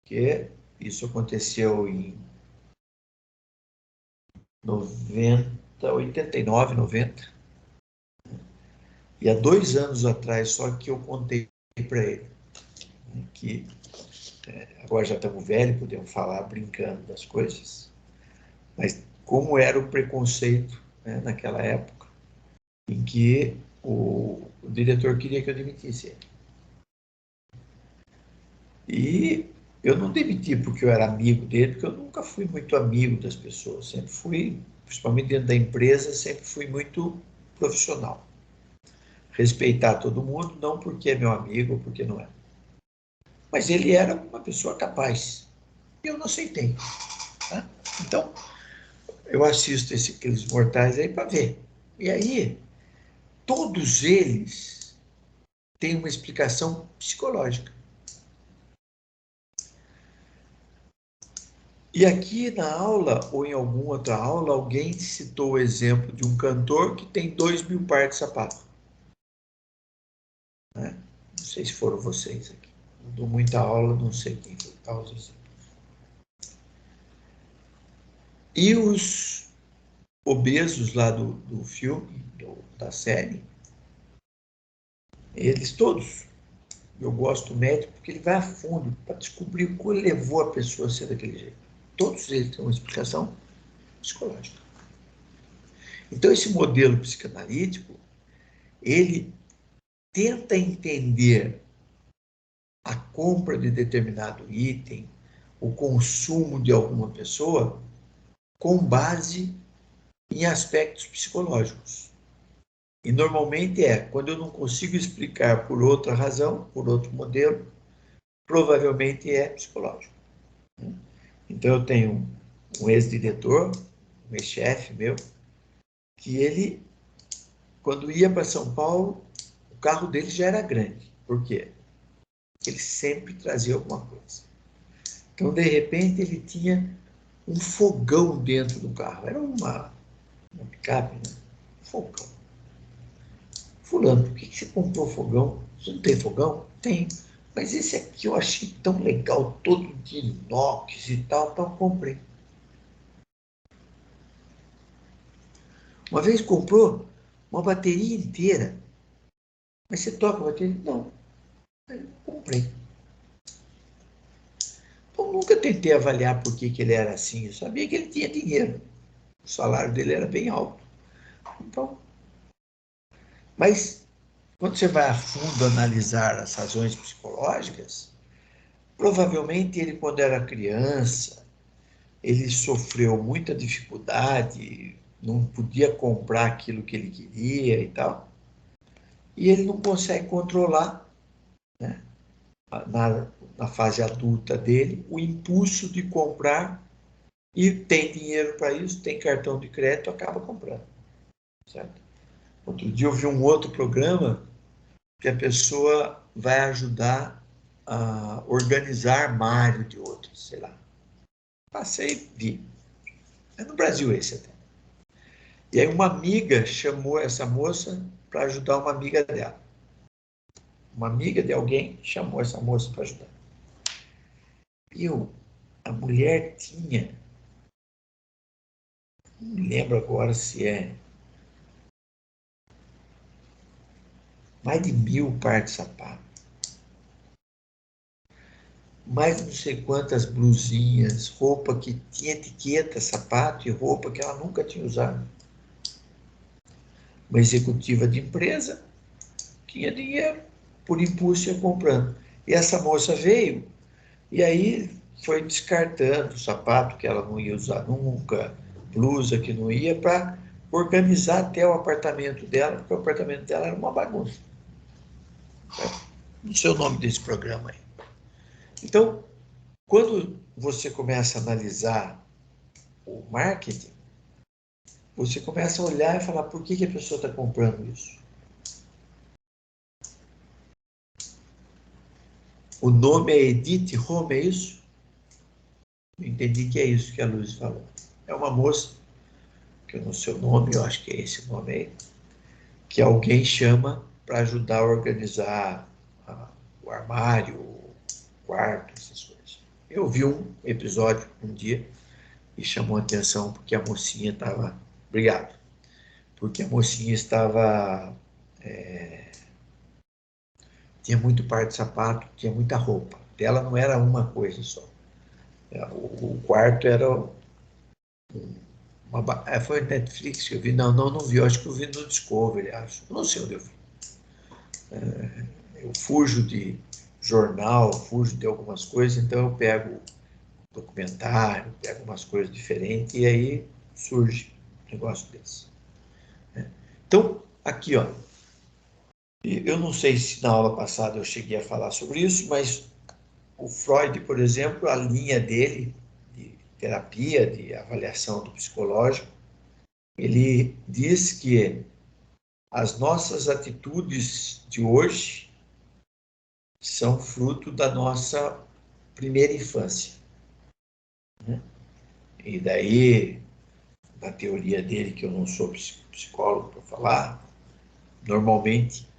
Que isso aconteceu em 89, 90. E há 2 anos atrás, só que eu contei para ele que agora já estamos velhos, podemos falar brincando das coisas, mas como era o preconceito, né, naquela época, em que o diretor queria que eu demitisse ele. E eu não demiti porque eu era amigo dele, porque eu nunca fui muito amigo das pessoas, sempre fui, principalmente dentro da empresa, sempre fui muito profissional. Respeitar todo mundo, não porque é meu amigo ou porque não é. Mas ele era uma pessoa capaz. E eu não aceitei. Tá? Então, eu assisto aqueles mortais aí para ver. E aí, todos eles têm uma explicação psicológica. E aqui na aula, ou em alguma outra aula, alguém citou o exemplo de um cantor que tem 2.000 pares de sapato. Né? Não sei se foram vocês aqui. Não dou muita aula, não sei quem foi tal os exemplos. E os obesos lá do filme, da série, eles todos, eu gosto do médico porque ele vai a fundo para descobrir o que levou a pessoa a ser daquele jeito. Todos eles têm uma explicação psicológica. Então, esse modelo psicanalítico, ele tenta entender a compra de determinado item, o consumo de alguma pessoa, com base em aspectos psicológicos. E normalmente quando eu não consigo explicar por outra razão, por outro modelo, provavelmente é psicológico. Então eu tenho um ex-diretor, um ex-chefe meu, que ele, quando ia para São Paulo, o carro dele já era grande. Por quê? Porque ele sempre trazia alguma coisa. Então, de repente, ele tinha um fogão dentro do carro. Era uma picape, né? Um fogão. Fulano, por que você comprou fogão? Você não tem fogão? Tem. Mas esse aqui eu achei tão legal, todo de inox e tal, então eu comprei. Uma vez comprou uma bateria inteira. Mas você toca a bateria? Não. Eu comprei. Então, nunca tentei avaliar por que ele era assim. Eu sabia que ele tinha dinheiro. O salário dele era bem alto. Então, mas quando você vai a fundo analisar as razões psicológicas, provavelmente ele, quando era criança, ele sofreu muita dificuldade, não podia comprar aquilo que ele queria e tal, e ele não consegue controlar, né, na fase adulta dele, o impulso de comprar, e tem dinheiro para isso, tem cartão de crédito, acaba comprando. Certo? Outro dia eu vi um outro programa que a pessoa vai ajudar a organizar armário de outros, sei lá. Passei, vi. É no Brasil esse até. E aí uma amiga chamou essa moça para ajudar uma amiga dela. Uma amiga de alguém chamou essa moça para ajudar. E a mulher tinha, não me lembro agora se é mais de 1.000 pares de sapato. Mais não sei quantas blusinhas, roupa que tinha etiqueta, sapato e roupa que ela nunca tinha usado. Uma executiva de empresa, tinha dinheiro, por impulso ia comprando. E essa moça veio, e aí foi descartando o sapato que ela não ia usar nunca, blusa que não ia, para organizar até o apartamento dela, porque o apartamento dela era uma bagunça. Não sei o nome desse programa aí. Então, quando você começa a analisar o marketing, você começa a olhar e falar por que a pessoa está comprando isso. O nome é Edith Home, é isso? Eu entendi que é isso que a Luz falou. É uma moça que eu não sei o nome, eu acho que é esse nome aí, que alguém chama para ajudar a organizar o armário, o quarto, essas coisas. Eu vi um episódio um dia e chamou a atenção porque a mocinha estava... Obrigado. Porque a mocinha estava... tinha muito par de sapato, tinha muita roupa. Dela não era uma coisa só. O quarto era... foi Netflix que eu vi? Não vi. Eu acho que eu vi no Discovery, acho. Não sei onde eu vi. Eu fujo de jornal, fujo de algumas coisas, então eu pego documentário, pego umas coisas diferentes e aí surge um negócio desse. Então, aqui, ó, eu não sei se na aula passada eu cheguei a falar sobre isso, mas o Freud, por exemplo, a linha dele de terapia, de avaliação do psicológico, ele diz que as nossas atitudes de hoje são fruto da nossa primeira infância. E daí, na teoria dele, que eu não sou psicólogo para falar, normalmente,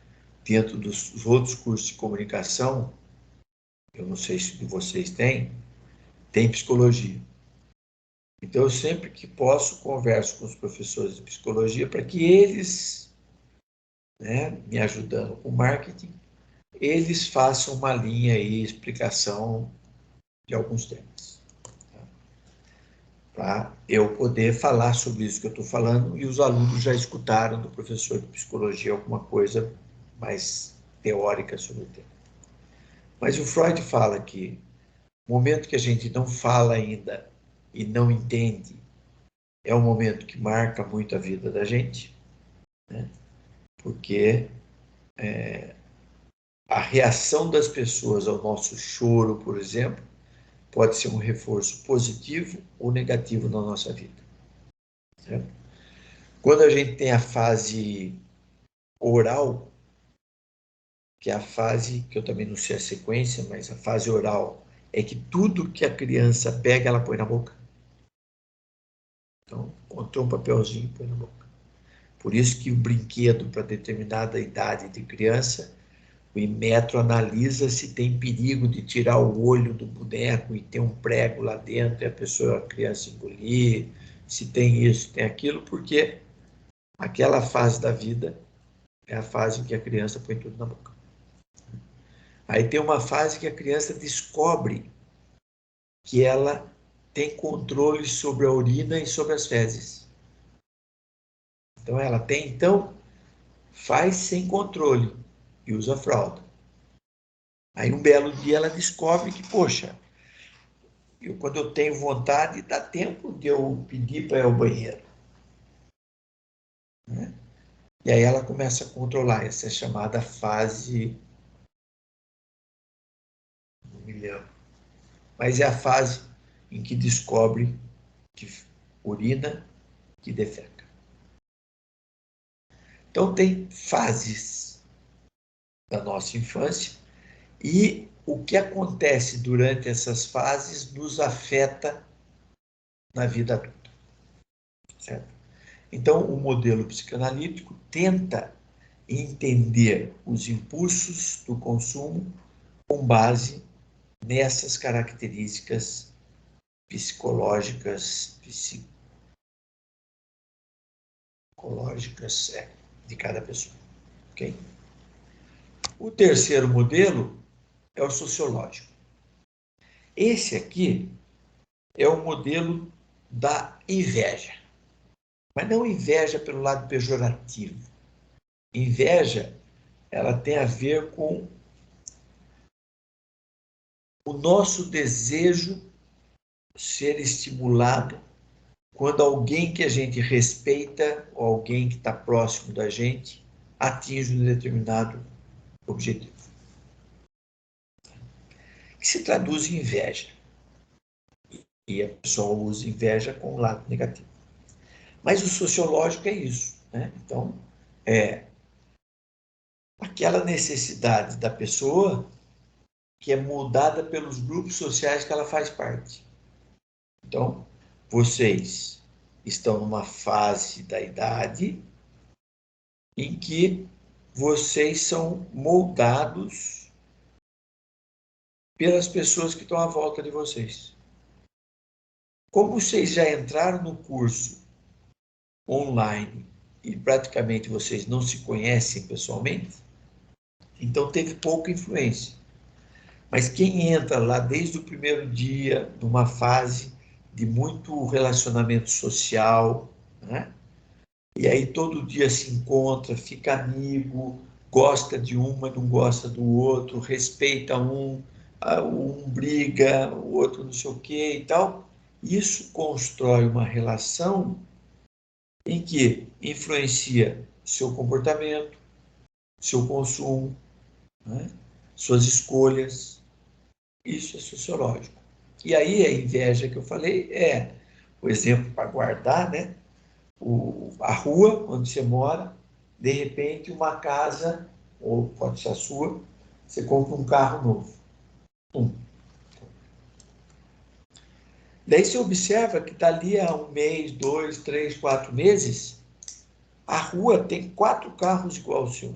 dentro dos outros cursos de comunicação, eu não sei se vocês têm, tem psicologia. Então, eu sempre que posso, converso com os professores de psicologia para que eles, né, me ajudando com marketing, eles façam uma linha aí, explicação de alguns temas. Para eu poder falar sobre isso que eu estou falando e os alunos já escutaram do professor de psicologia alguma coisa mais teórica sobre o tema. Mas o Freud fala que o momento que a gente não fala ainda e não entende é um momento que marca muito a vida da gente, né? Porque a reação das pessoas ao nosso choro, por exemplo, pode ser um reforço positivo ou negativo na nossa vida. Certo? Quando a gente tem a fase oral, que é a fase, que eu também não sei a sequência, mas a fase oral é que tudo que a criança pega, ela põe na boca. Então, encontrou um papelzinho, põe na boca. Por isso que o brinquedo para determinada idade de criança, o Inmetro analisa se tem perigo de tirar o olho do boneco e ter um prego lá dentro e a criança engolir, se tem isso, tem aquilo, porque aquela fase da vida é a fase em que a criança põe tudo na boca. Aí tem uma fase que a criança descobre que ela tem controle sobre a urina e sobre as fezes. Então ela faz sem controle e usa fralda. Aí um belo dia ela descobre que, poxa, quando eu tenho vontade, dá tempo de eu pedir para ir ao banheiro. Né? E aí ela começa a controlar, essa é chamada fase... Não me lembro. Mas é a fase em que descobre que urina, que defeca. Então tem fases da nossa infância e o que acontece durante essas fases nos afeta na vida adulta. Certo? Então, o modelo psicanalítico tenta entender os impulsos do consumo com base nessas características psicológicas de cada pessoa. Okay? O terceiro modelo é o sociológico. Esse aqui é o modelo da inveja. Mas não inveja pelo lado pejorativo. Inveja, ela tem a ver com o nosso desejo ser estimulado quando alguém que a gente respeita ou alguém que está próximo da gente atinge um determinado objetivo. Que se traduz em inveja. E a pessoa usa inveja com o lado negativo. Mas o sociológico é isso. Né? Então, é aquela necessidade da pessoa que é mudada pelos grupos sociais que ela faz parte. Então, vocês estão numa fase da idade em que vocês são moldados pelas pessoas que estão à volta de vocês. Como vocês já entraram no curso online e praticamente vocês não se conhecem pessoalmente, então teve pouca influência. Mas quem entra lá desde o primeiro dia, numa fase de muito relacionamento social, né? E aí todo dia se encontra, fica amigo, gosta de um, mas não gosta do outro, respeita um briga, o outro não sei o quê e tal. Isso constrói uma relação em que influencia seu comportamento, seu consumo, né? Suas escolhas. Isso é sociológico. E aí a inveja que eu falei é o exemplo para guardar, né? A rua onde você mora, de repente uma casa, ou pode ser a sua, você compra um carro novo. Daí você observa que dali a 1 mês, 2, 3, 4 meses, a rua tem 4 carros igual ao seu.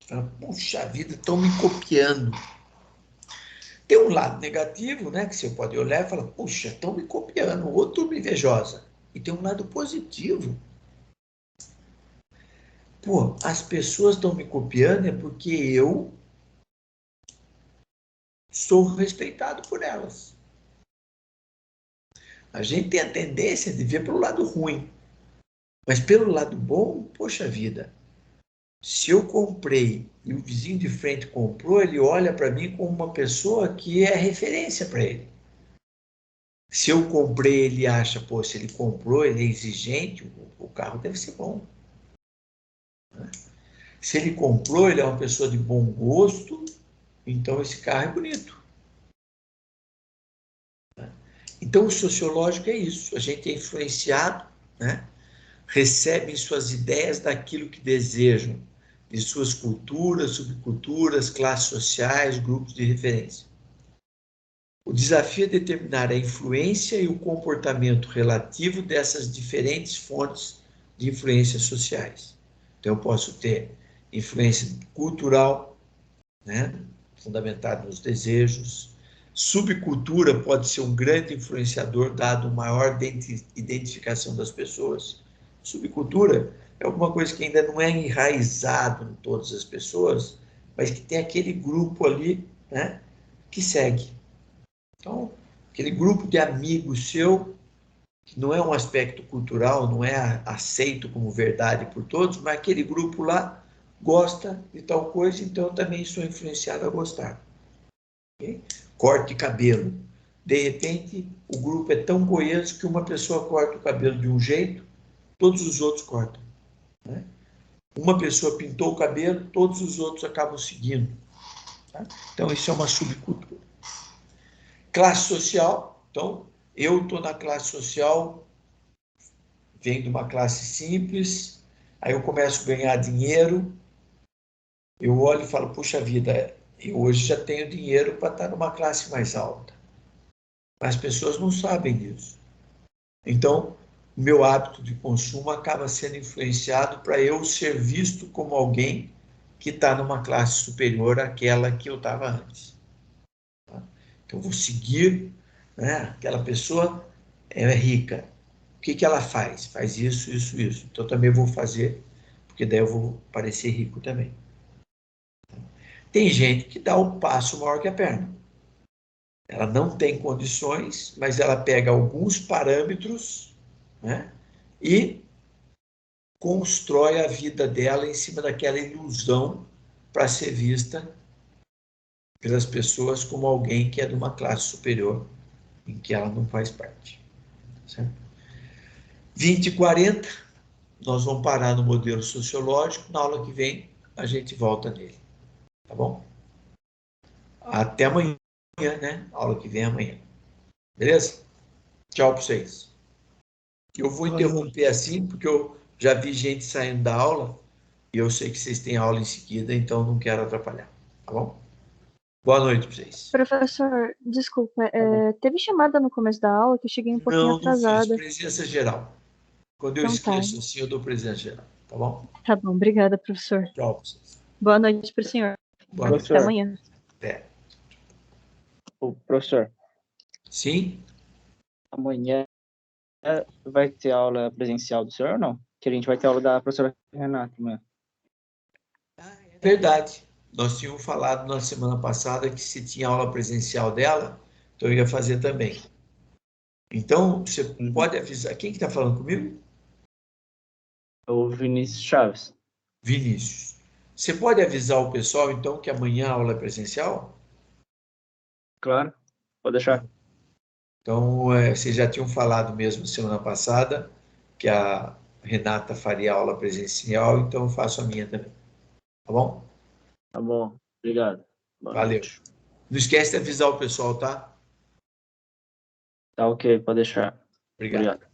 Fala, puxa vida, estão me copiando. Tem um lado negativo, né, que você pode olhar e falar, puxa, estão me copiando, outra turma invejosa. E tem um lado positivo. Pô, as pessoas estão me copiando é porque eu sou respeitado por elas. A gente tem a tendência de ver pelo lado ruim. Mas pelo lado bom, poxa vida, se eu comprei e o vizinho de frente comprou, ele olha para mim como uma pessoa que é referência para ele. Se eu comprei, ele acha, pô, se ele comprou, ele é exigente, o carro deve ser bom. Se ele comprou, ele é uma pessoa de bom gosto, então esse carro é bonito. Então o sociológico é isso, a gente é influenciado, né? Recebem suas ideias daquilo que desejam, de suas culturas, subculturas, classes sociais, grupos de referência. O desafio é determinar a influência e o comportamento relativo dessas diferentes fontes de influências sociais. Então, eu posso ter influência cultural, né, fundamentada nos desejos. Subcultura pode ser um grande influenciador, dado maior identificação das pessoas. Subcultura é alguma coisa que ainda não é enraizado em todas as pessoas, mas que tem aquele grupo ali, né, que segue. Então, aquele grupo de amigos seu, que não é um aspecto cultural, não é aceito como verdade por todos, mas aquele grupo lá gosta de tal coisa, então eu também sou influenciado a gostar. Okay? Corte de cabelo. De repente, o grupo é tão coeso que uma pessoa corta o cabelo de um jeito, todos os outros cortam. Né? Uma pessoa pintou o cabelo, todos os outros acabam seguindo. Tá? Então, isso é uma subcultura. Classe social. Então, eu estou na classe social, venho de uma classe simples, aí eu começo a ganhar dinheiro, eu olho e falo, puxa vida, eu hoje já tenho dinheiro para estar numa classe mais alta. Mas as pessoas não sabem disso. Então, o meu hábito de consumo acaba sendo influenciado para eu ser visto como alguém que está numa classe superior àquela que eu estava antes. Tá? Então, eu vou seguir, né? Aquela pessoa é rica. O que ela faz? Faz isso, isso, isso. Então, eu também vou fazer, porque daí eu vou parecer rico também. Tem gente que dá um passo maior que a perna. Ela não tem condições, mas ela pega alguns parâmetros, né, e constrói a vida dela em cima daquela ilusão para ser vista pelas pessoas como alguém que é de uma classe superior, em que ela não faz parte. Certo? 20 e 40, nós vamos parar no modelo sociológico, na aula que vem a gente volta nele. Tá bom? Até amanhã, né? A aula que vem é amanhã. Beleza? Tchau para vocês. Eu vou interromper assim, porque eu já vi gente saindo da aula e eu sei que vocês têm aula em seguida, então não quero atrapalhar. Tá bom? Boa noite para vocês. Professor, desculpa, teve chamada no começo da aula que eu cheguei um pouquinho Não atrasada. fiz presença geral. Quando eu Então tá. esqueço assim, eu dou presença geral. Tá bom? Tá bom, obrigada, professor. Tchau pra vocês. Boa noite para o senhor. Boa noite. Até amanhã. Até. Ô, professor, Sim? amanhã vai ter aula presencial do senhor ou não? Que a gente vai ter aula da professora Renata amanhã. É verdade. Nós tínhamos falado na semana passada que se tinha aula presencial dela, então eu ia fazer também. Então, você pode avisar. Quem que está falando comigo? O Vinícius Chaves. Vinícius. Você pode avisar o pessoal, então, que amanhã a aula é presencial? Claro, pode deixar. Então, vocês já tinham falado mesmo semana passada que a Renata faria aula presencial, então eu faço a minha também. Tá bom? Tá bom, obrigado. Boa Valeu. noite. Não esquece de avisar o pessoal, tá? Tá ok, pode deixar. Obrigado.